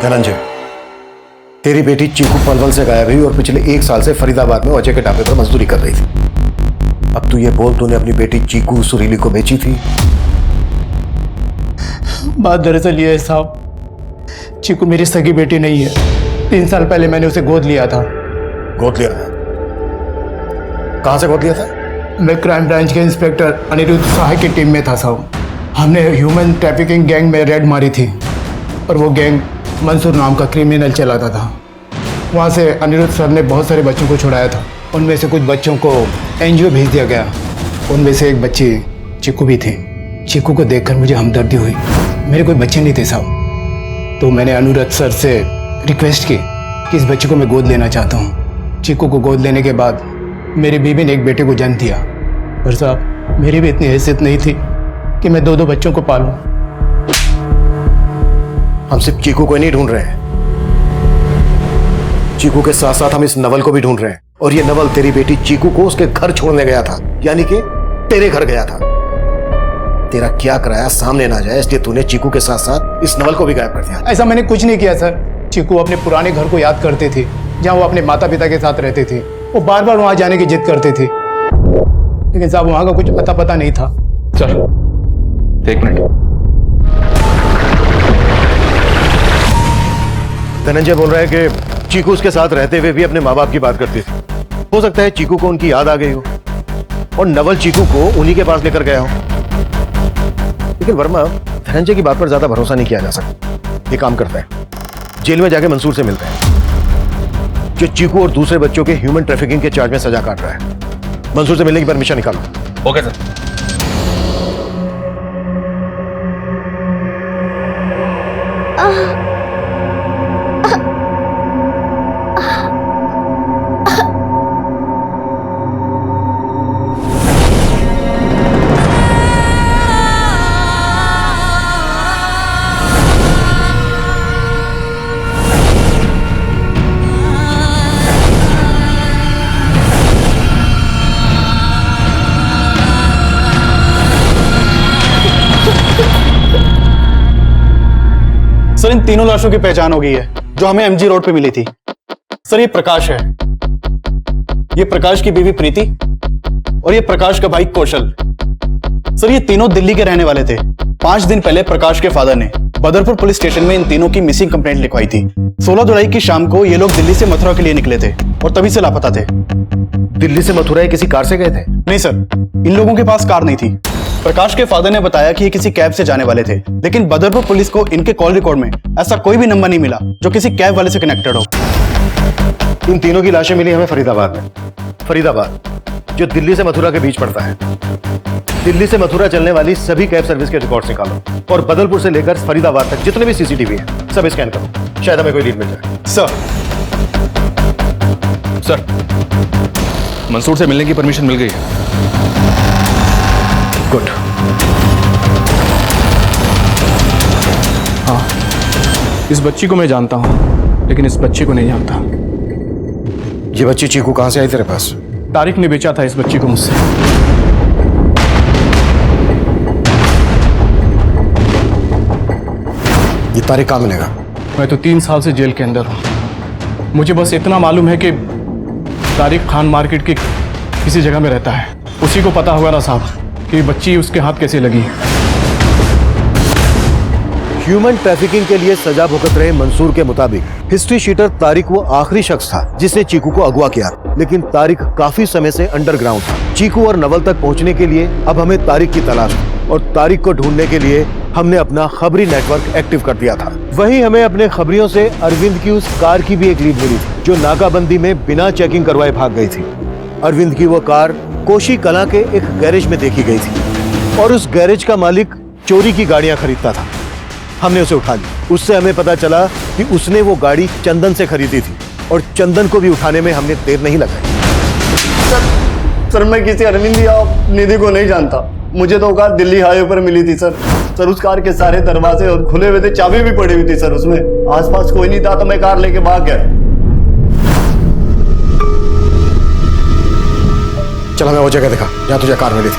धनंजय, तेरी बेटी चीकू पलवल से गायब हुई और पिछले 1 साल से फरीदाबाद में अजय के ढाबे पर मजदूरी कर रही थी। अब तू ये बोल तूने अपनी बेटी चीकू सुरीली को बेची थी? बात दरअसल ये है साहब, चीकू मेरी सगी बेटी नहीं है। 3 साल पहले मैंने उसे गोद लिया था। गोद लिया था? कहां से गोद लिया था? मैं क्राइम ब्रांच के इंस्पेक्टर अनिरुद्ध सहाय की टीम में था साहब। हमने ह्यूमन ट्रैफिकिंग गैंग में रेड मारी थी और वो गैंग मंसूर नाम का क्रिमिनल चलाता था। वहाँ से अनिरुद्ध सर ने बहुत सारे बच्चों को छुड़ाया था। उनमें से कुछ बच्चों को एनजीओ भेज दिया गया। उनमें से एक बच्ची चीकू भी थी। चीकू को देखकर मुझे हमदर्दी हुई। मेरे कोई बच्चे नहीं थे साहब, तो मैंने अनिरुद्ध सर से रिक्वेस्ट की कि इस बच्चे को मैं गोद लेना चाहता हूँ। चीकू को गोद लेने के बाद मेरी बीवी ने एक बेटे को जन्म दिया, पर साहब मेरी भी इतनी हैसियत नहीं थी कि मैं 2-2 बच्चों को पालूं। हम सिर्फ चीकू को नहीं ढूंढ रहे हैं, चीकू के साथ साथ हम इस नवल को भी ढूंढ रहे हैं। और ये नवल तेरी बेटी चीकू को उसके घर छोड़ने गया था, यानी कि तेरे घर गया था। तेरा क्या कराया सामने ना जाए, इसलिए तूने चीकू के साथ साथ इस नवल को भी गायब कर दिया। ऐसा मैंने कुछ नहीं किया सर। चीकू अपने पुराने घर को याद करते थे जहाँ वो अपने माता पिता के साथ रहते थे। वो बार बार वहां जाने की जिद करते थे, लेकिन साहब वहां का कुछ अता पता नहीं था। Sir 1 minute. धनंजय बोल रहा है कि चीकू उसके साथ रहते हुए भी अपने माँ बाप की बात करती थी। हो सकता है चीकू को उनकी याद आ गई हो और नवल चीकू को उन्हीं के पास लेकर गया हो। लेकिन वर्मा, धनंजय की बात पर ज्यादा भरोसा नहीं किया जा सकता। ये काम करता है, जेल में जाके मंसूर से मिलता है जो चीकू और दूसरे बच्चों के ह्यूमन ट्रैफिकिंग के चार्ज में सजा काट रहा है। मंसूर से मिलने की परमिशन निकालो। Okay sir. सर इन तीनों लाशों की पहचान हो गई है जो हमें एमजी रोड पे मिली थी। सर ये प्रकाश है, ये प्रकाश की बीवी प्रीति और ये प्रकाश का भाई कौशल। सर ये तीनों दिल्ली के रहने वाले थे। 5 दिन पहले प्रकाश के फादर ने बदरपुर पुलिस स्टेशन में इन तीनों की मिसिंग कंप्लेंट लिखवाई थी। 16 जुलाई की शाम को ये लोग दिल्ली से मथुरा के लिए निकले थे और तभी से लापता थे। दिल्ली से मथुरा किसी कार से गए थे? नहीं सर, इन लोगों के पास कार नहीं थी। प्रकाश के फादर ने बताया कि ये किसी कैब से जाने वाले थे, लेकिन बदरपुर पुलिस को इनके कॉल रिकॉर्ड में ऐसा कोई भी नंबर नहीं मिला जो किसी कैब वाले से कनेक्टेड हो। इन तीनों की लाशें मिली हमें फरीदाबाद में। फरीदाबाद जो दिल्ली से मथुरा के बीच पड़ता है। दिल्ली से मथुरा चलने वाली सभी कैब सर्विस के रिकॉर्ड निकालो और बदलपुर से लेकर फरीदाबाद तक जितने भी सीसीटीवी है सब स्कैन करो, शायद हमें कोई लीड मिल जाए। सर मंसूर से मिलने की परमिशन मिल गई है। गुड। हाँ, इस बच्ची को मैं जानता हूँ, लेकिन इस बच्ची को नहीं जानता। ये बच्ची चीकू कहाँ से आई तेरे पास? तारिक ने बेचा था इस बच्ची को मुझसे। ये तारिक कहाँ मिलेगा? मैं तो 3 साल से जेल के अंदर हूँ। मुझे बस इतना मालूम है कि तारिक खान मार्केट की किसी जगह में रहता है। उसी को पता होगा ना साहब कि बच्ची उसके हाथ कैसे लगी। ह्यूमन ट्रैफिकिंग के लिए सजा भुगत रहे मंसूर के मुताबिक हिस्ट्री शीटर तारिक वो आखिरी शख्स था जिसने चीकू को अगवा किया, लेकिन तारिक काफी समय से अंडरग्राउंड था। चीकू और नवल तक पहुंचने के लिए अब हमें तारिक की तलाश थी और तारिक को ढूंढने के लिए हमने अपना खबरी नेटवर्क एक्टिव कर दिया था। वहीं हमें अपने खबरियों से अरविंद की उस कार की भी एक लीड मिली थी जो नाकाबंदी में बिना चेकिंग करवाए भाग गई थी। अरविंद की वो कार कोशी कला के एक गैरेज में देखी गई थी और उस गैरेज का मालिक चोरी की गाड़ियां खरीदता था। हमने उसे उठा लिया। उससे हमें पता चला कि उसने वो गाड़ी चंदन से खरीदी थी और चंदन को भी उठाने में हमने देर नहीं लगाई। सर मैं किसी अरविंद या निधि को नहीं जानता। मुझे तो कार दिल्ली हाईवे पर मिली थी सर उस कार के सारे दरवाजे और खुले हुए थे, चाबी भी पड़ी हुई थी सर उसमें। आसपास कोई नहीं था तो मैं कार लेके भाग गया। चल हमें वो जगह दिखा जहाँ तुझे कार मिली थी।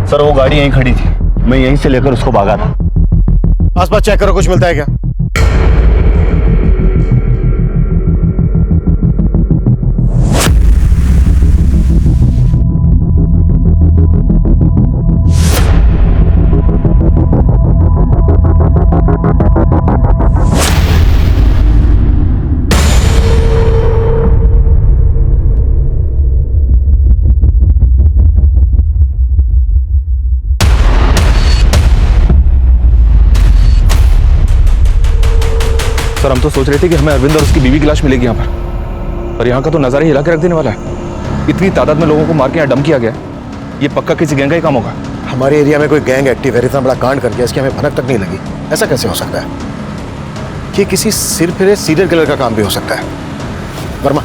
सर वो गाड़ी यहीं खड़ी थी, मैं यहीं से लेकर उसको भागा था। आसपास चेक करो, कुछ मिलता है क्या? सर हम तो सोच रहे थे कि हमें अरविंद और उसकी बीवी की लाश मिलेगी यहाँ पर यहाँ का तो नजारा ही हिला के रख देने वाला है। इतनी तादाद में लोगों को मार के यहाँ डम किया गया, ये पक्का किसी गैंग का ही काम होगा। हमारे एरिया में कोई गैंग एक्टिव है, इतना बड़ा कांड कर गया, इसकी हमें भनक तक नहीं लगी। ऐसा कैसे हो सकता है? ये किसी सिर फिरे सीरियल किलर का काम भी हो सकता है। वर्मा,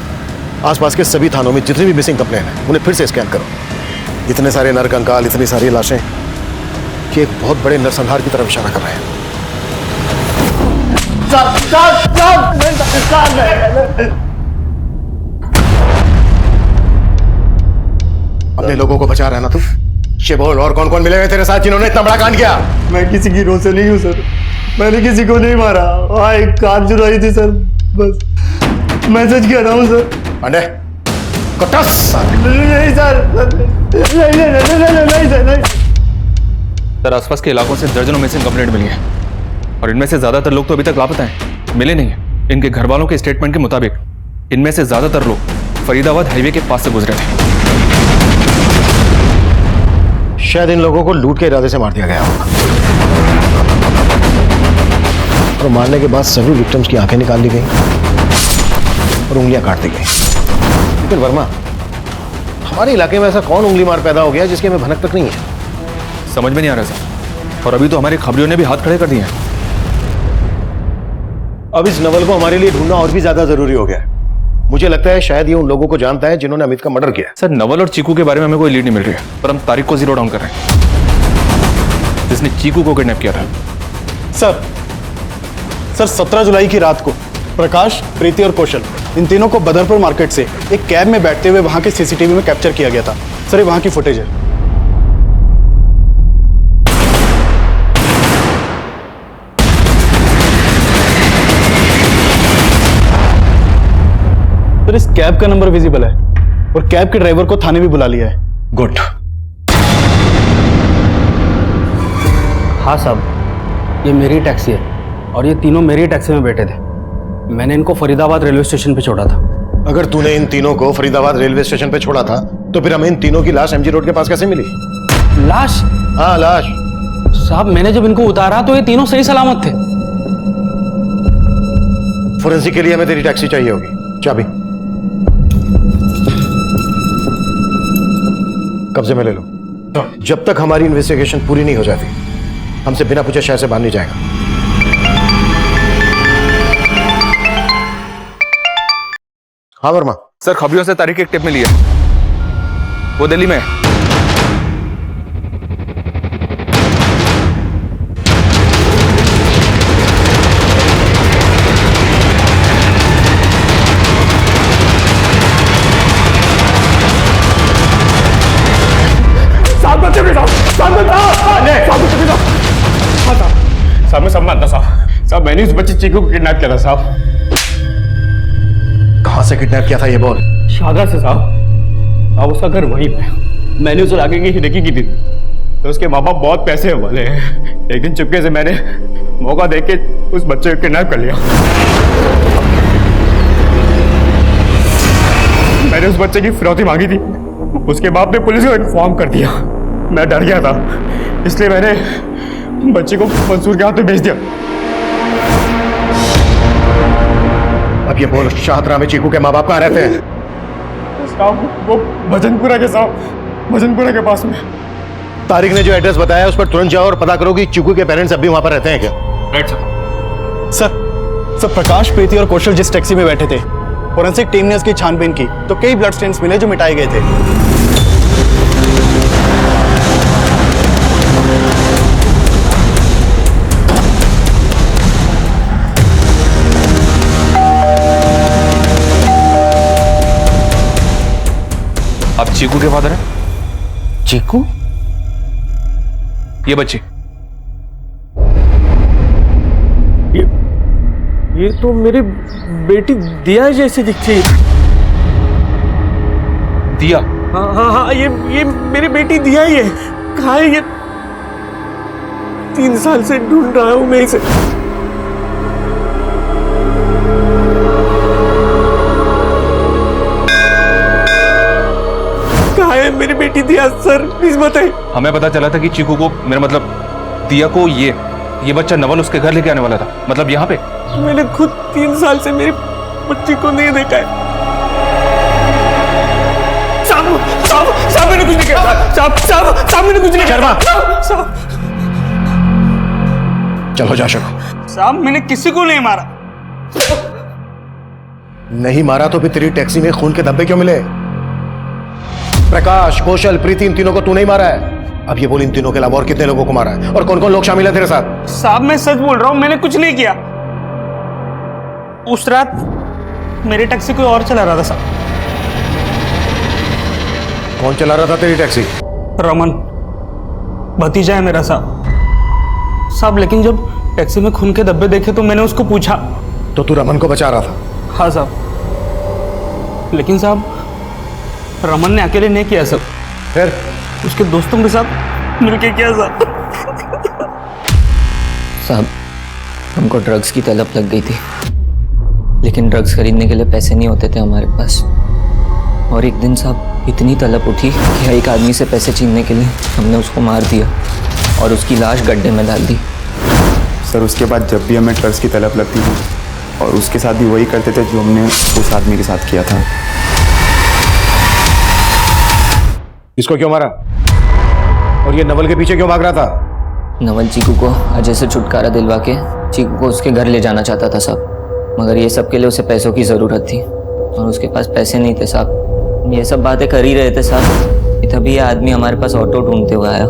आसपास के सभी थानों में जितनी भी मिसिंग कंप्लेन है उन्हें फिर से स्कैन करो। इतने सारे नर कंकाल, इतनी सारी लाशें, कि एक बहुत बड़े नरसंहार की तरफ इशारा कर रहे हैं। अपने लोगों को बचा रहा है ना तू? ये बोल, और कौन कौन मिले हुए तेरे साथ जिन्होंने इतना बड़ा कांड किया? मैं किसी की रोह से नहीं हूँ सर, मैंने किसी को नहीं मारा। हाँ एक कार चुराई थी सर, बस मैं सच कह रहा हूँ सर। पांडे नहीं सर, नहीं। सर आसपास के इलाकों से दर्जनों मिसिंग कंप्लेंट मिली है और इनमें से ज्यादातर लोग तो अभी तक लापता हैं, मिले नहीं है। इनके घर वालों के स्टेटमेंट के मुताबिक इनमें से ज्यादातर लोग फरीदाबाद हाईवे के पास से गुजरे थे। शायद इन लोगों को लूट के इरादे से मार दिया गया होगा और मारने के बाद सभी विक्टिम्स की आंखें निकाल ली गई और उंगलियां काट दी गई। लेकिन वर्मा, हमारे इलाके में ऐसा कौन उंगली मार पैदा हो गया जिसकी हमें भनक तक नहीं है? समझ में नहीं आ रहा सर, और अभी तो हमारे खबरियों ने भी हाथ खड़े कर दिए हैं। अब इस नवल को हमारे लिए ढूंढना और भी ज्यादा जरूरी हो गया है। मुझे लगता है शायद ये उन लोगों को जानता है जिन्होंने अमित का मर्डर किया। सर नवल और चीकू के बारे में हमें कोई लीड नहीं मिल रही है, पर हम तारिक को जीरो डाउन कर रहे हैं जिसने चीकू को किडनैप किया था। सर 17 जुलाई की रात को प्रकाश, प्रीति और कौशल, इन तीनों को बदरपुर मार्केट से एक कैब में बैठते हुए वहां के सीसीटीवी में कैप्चर किया गया था। सर ये वहां की फुटेज है। सर इस कैब का नंबर विजिबल है और कैब के ड्राइवर को थाने भी बुला लिया है। गुड। हाँ साहब, ये मेरी टैक्सी है और ये तीनों मेरी टैक्सी में बैठे थे। मैंने इनको फरीदाबाद रेलवे स्टेशन पे छोड़ा था। अगर तूने इन तीनों को फरीदाबाद रेलवे स्टेशन पे छोड़ा था तो फिर हमें इन तीनों की लाश एमजी रोड के पास कैसे मिली? लाश? हाँ लाश। साहब मैंने जब इनको उतारा तो ये तीनों सही सलामत थे। फोरेंसिक के लिए हमें तेरी टैक्सी चाहिए होगी। चाबी कब्जे में ले लो। जब तक हमारी इन्वेस्टिगेशन पूरी नहीं हो जाती हमसे बिना पूछे शहर से बाहर नहीं जाएगा। हाँ वर्मा। सर खबरियों से तारीख एक टिप मिली है, वो दिल्ली में है। साहब मैं सब मानता साहब मैंने उस बच्चे चीकू को किडनैप किया था साहब। कहां से किडनैप किया था ये बोल। शादा से साहब। अब उसका घर वहीं पे। मैंने उसे आगे की हिडकी की थी तो उसके माँ बाप बहुत पैसे वाले हैं। एक दिन चुपके से मैंने मौका देख के उस बच्चे को किडनैप कर लिया। मैंने उस बच्चे की फिरौती मांगी थी, उसके बाप ने पुलिस को इन्फॉर्म कर दिया। मैं डर गया था इसलिए मैंने बच्चे को मंसूर के हाथ में भेज दिया। अब ये बोल शाहदरा में चीकू के माँ बाप कहाँ रहते हैं? साहब वो भजनपुरा के साहब, भजनपुरा के पास में। तारिक ने जो एड्रेस बताया उस पर तुरंत जाओ और पता करो कि चीकू के पेरेंट्स अब भी वहां पर रहते हैं क्या। राइट सर प्रकाश, प्रीति और कौशल जिस टैक्सी में बैठे थे, फोरेंसिक टीम ने उसकी छानबीन की तो कई ब्लड स्टेन्स मिले जो मिटाए गए थे। आप चीकू के फादर हैं? चीकू? ये बच्ची। ये तो मेरी बेटी दिया जैसी दिखती है। दिया? हाँ, ये मेरी बेटी दिया ही है। कहाँ है ये? 3 साल से ढूंढ रहा हूं मैं इसे। कहाँ है मेरी बेटी दिया? सर प्लीज बताइए। हमें पता चला था कि चीकू को, मेरा मतलब दिया को ये बच्चा नवल उसके घर लेके आने वाला था, मतलब यहाँ पे। मैंने खुद 3 साल से मेरी बच्ची को नहीं देखा है। साहब मैंने कुछ नहीं किया। साहब मैंने कुछ नहीं किया। चलो जा शको। साहब मैंने किसी को नहीं मारा। नहीं मारा तो फिर तेरी टैक्सी में खून के धब्बे क्यों मिले? प्रकाश, कौशल, प्रीति, इन तीनों को तू नहीं मारा है। अब ये बोल इन तीनों के अलावा और कितने लोगों को मारा है और कौन कौन लोग शामिल है तेरे साथ? साहब मैं सच बोल रहा हूं, मैंने कुछ नहीं किया। उस रात मेरी टैक्सी कोई और चला रहा था साहब। कौन चला रहा था तेरी टैक्सी? रमन, भतीजा है मेरा साहब। लेकिन जब टैक्सी में खून के धब्बे देखे तो मैंने उसको पूछा। तो तू रमन को बचा रहा था? हाँ साहब, लेकिन साहब रमन ने अकेले नहीं किया सब, फिर उसके दोस्तों के साथ मिलके किया साहब। हमको ड्रग्स की तलब लग गई थी, लेकिन ड्रग्स खरीदने के लिए पैसे नहीं होते थे हमारे पास। और एक दिन साहब इतनी तलब उठी कि एक आदमी से पैसे छीनने के लिए हमने उसको मार दिया और उसकी लाश गड्ढे में डाल दी। सर उसके बाद जब भी हमें ड्रग्स की तलब लगती थी और उसके साथ भी वही करते थे जो हमने उस आदमी के साथ किया था। इसको क्यों मारा? और ये नवल के पीछे क्यों भाग रहा था? नवल चीकू को अजय से छुटकारा दिलवा के चीकू को उसके घर ले जाना चाहता था साहब, मगर ये सब के लिए उसे पैसों की ज़रूरत थी और उसके पास पैसे नहीं थे साहब। ये सब बातें कर ही रहे थे साहब, तभी ये आदमी हमारे पास ऑटो ढूंढते हुए आया।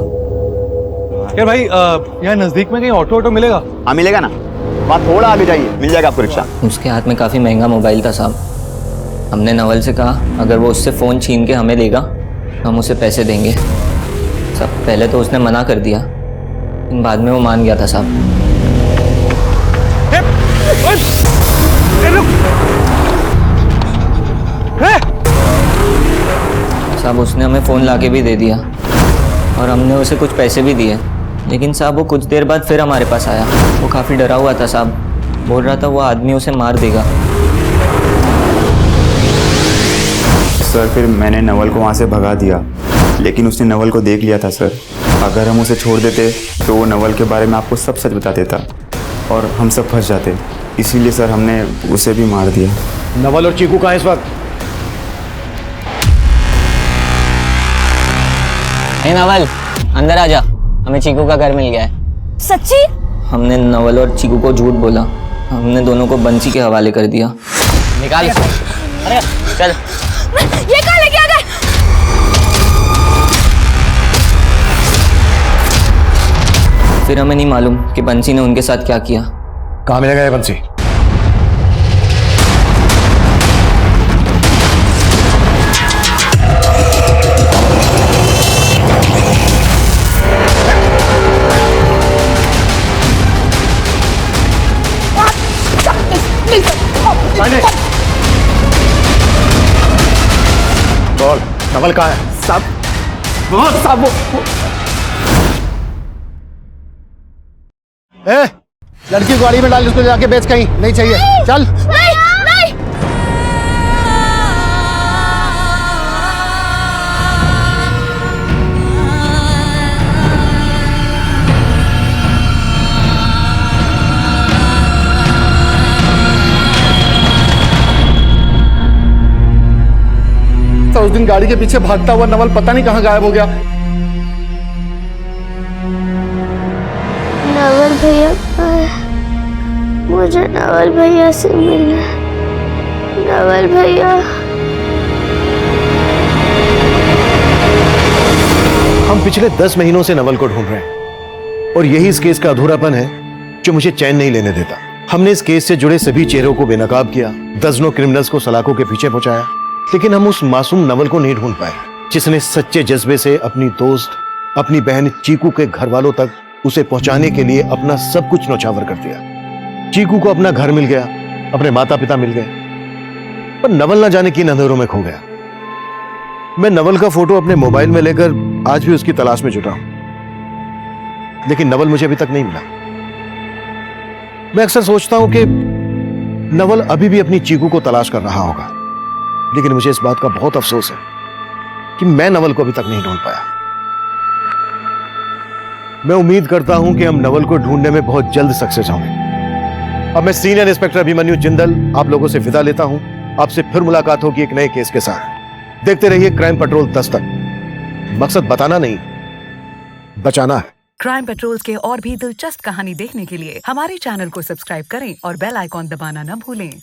यार भाई यहाँ नजदीक में कहीं ऑटो मिलेगा? हाँ मिलेगा ना, वहाँ थोड़ा आगे जाइए, मिल जाएगा आपको रिक्शा। उसके हाथ में काफ़ी महंगा मोबाइल था साहब। हमने नवल से कहा अगर वो उससे फ़ोन छीन के हमें देगा हम उसे पैसे देंगे। सब पहले तो उसने मना कर दिया, लेकिन बाद में वो मान गया था साहब। साहब उसने हमें फ़ोन लाके भी दे दिया और हमने उसे कुछ पैसे भी दिए, लेकिन साहब वो कुछ देर बाद फिर हमारे पास आया। वो काफ़ी डरा हुआ था साहब, बोल रहा था वो आदमी उसे मार देगा। सर फिर मैंने नवल को वहाँ से भगा दिया, लेकिन उसने नवल को देख लिया था सर। अगर हम उसे छोड़ देते तो वो नवल के बारे में आपको सब सच बता देता और हम सब फंस जाते। इसीलिए सर हमने उसे भी मार दिया। नवल और चीकू कहाँ है इस वक्त? हे नवल, अंदर आ जा, हमें चीकू का घर मिल गया है। सच्ची? हमने नवल और चीकू को झूठ बोला, हमने दोनों को बंसी के हवाले कर दिया। निकाल। चल ये कहाँ लेके आ गए? फिर हमें नहीं मालूम कि बंसी ने उनके साथ क्या किया। कहाँ मिलेगा ये बंसी? बोल, नवल कहाँ है? साहब ए, लड़की को गाड़ी में डाल, उसको जाके बेच कहीं, नहीं चाहिए, चल। नहीं नहीं। तो उस दिन गाड़ी के पीछे भागता हुआ नवल पता नहीं कहाँ गायब हो गया। नवल भैया कहाँ है? मुझे नवल भैया से मिलना है। नवल भैया। हम पिछले 10 महीनों से नवल को ढूंढ रहे हैं और यही इस केस का अधूरापन है जो मुझे चैन नहीं लेने देता। हमने इस केस से जुड़े सभी चेहरों को बेनकाब किया, दर्जनों क्रिमिनल्स को सलाखों के पीछे पहुंचाया, लेकिन हम उस मासूम नवल को नहीं ढूंढ पाए जिसने सच्चे जज्बे से अपनी दोस्त, अपनी बहन चीकू के घर वालों तक उसे पहुंचाने के लिए अपना सब कुछ न्यौछावर कर दिया। चीकू को अपना घर मिल गया, अपने माता पिता मिल गए, पर नवल न जाने किन अंधेरों में खो गया। मैं नवल का फोटो अपने मोबाइल में लेकर आज भी उसकी तलाश में जुटा हूं, लेकिन नवल मुझे अभी तक नहीं मिला। मैं अक्सर सोचता हूं कि नवल अभी भी अपनी चीकू को तलाश कर रहा होगा, लेकिन मुझे इस बात का बहुत अफसोस है कि मैं नवल को अभी तक नहीं ढूंढ पाया। मैं उम्मीद करता हूं कि हम नवल को ढूंढने में बहुत जल्द सक्सेस होंगे। अब मैं सीनियर इंस्पेक्टर अभिमन्यु जिंदल आप लोगों से विदा लेता हूं। आपसे फिर मुलाकात होगी एक नए केस के साथ। देखते रहिए क्राइम पेट्रोल 10 तक। मकसद बताना नहीं, बचाना है। क्राइम पेट्रोल के और भी दिलचस्प कहानी देखने के लिए हमारे चैनल को सब्सक्राइब करें और बेल आइकॉन दबाना न भूलें।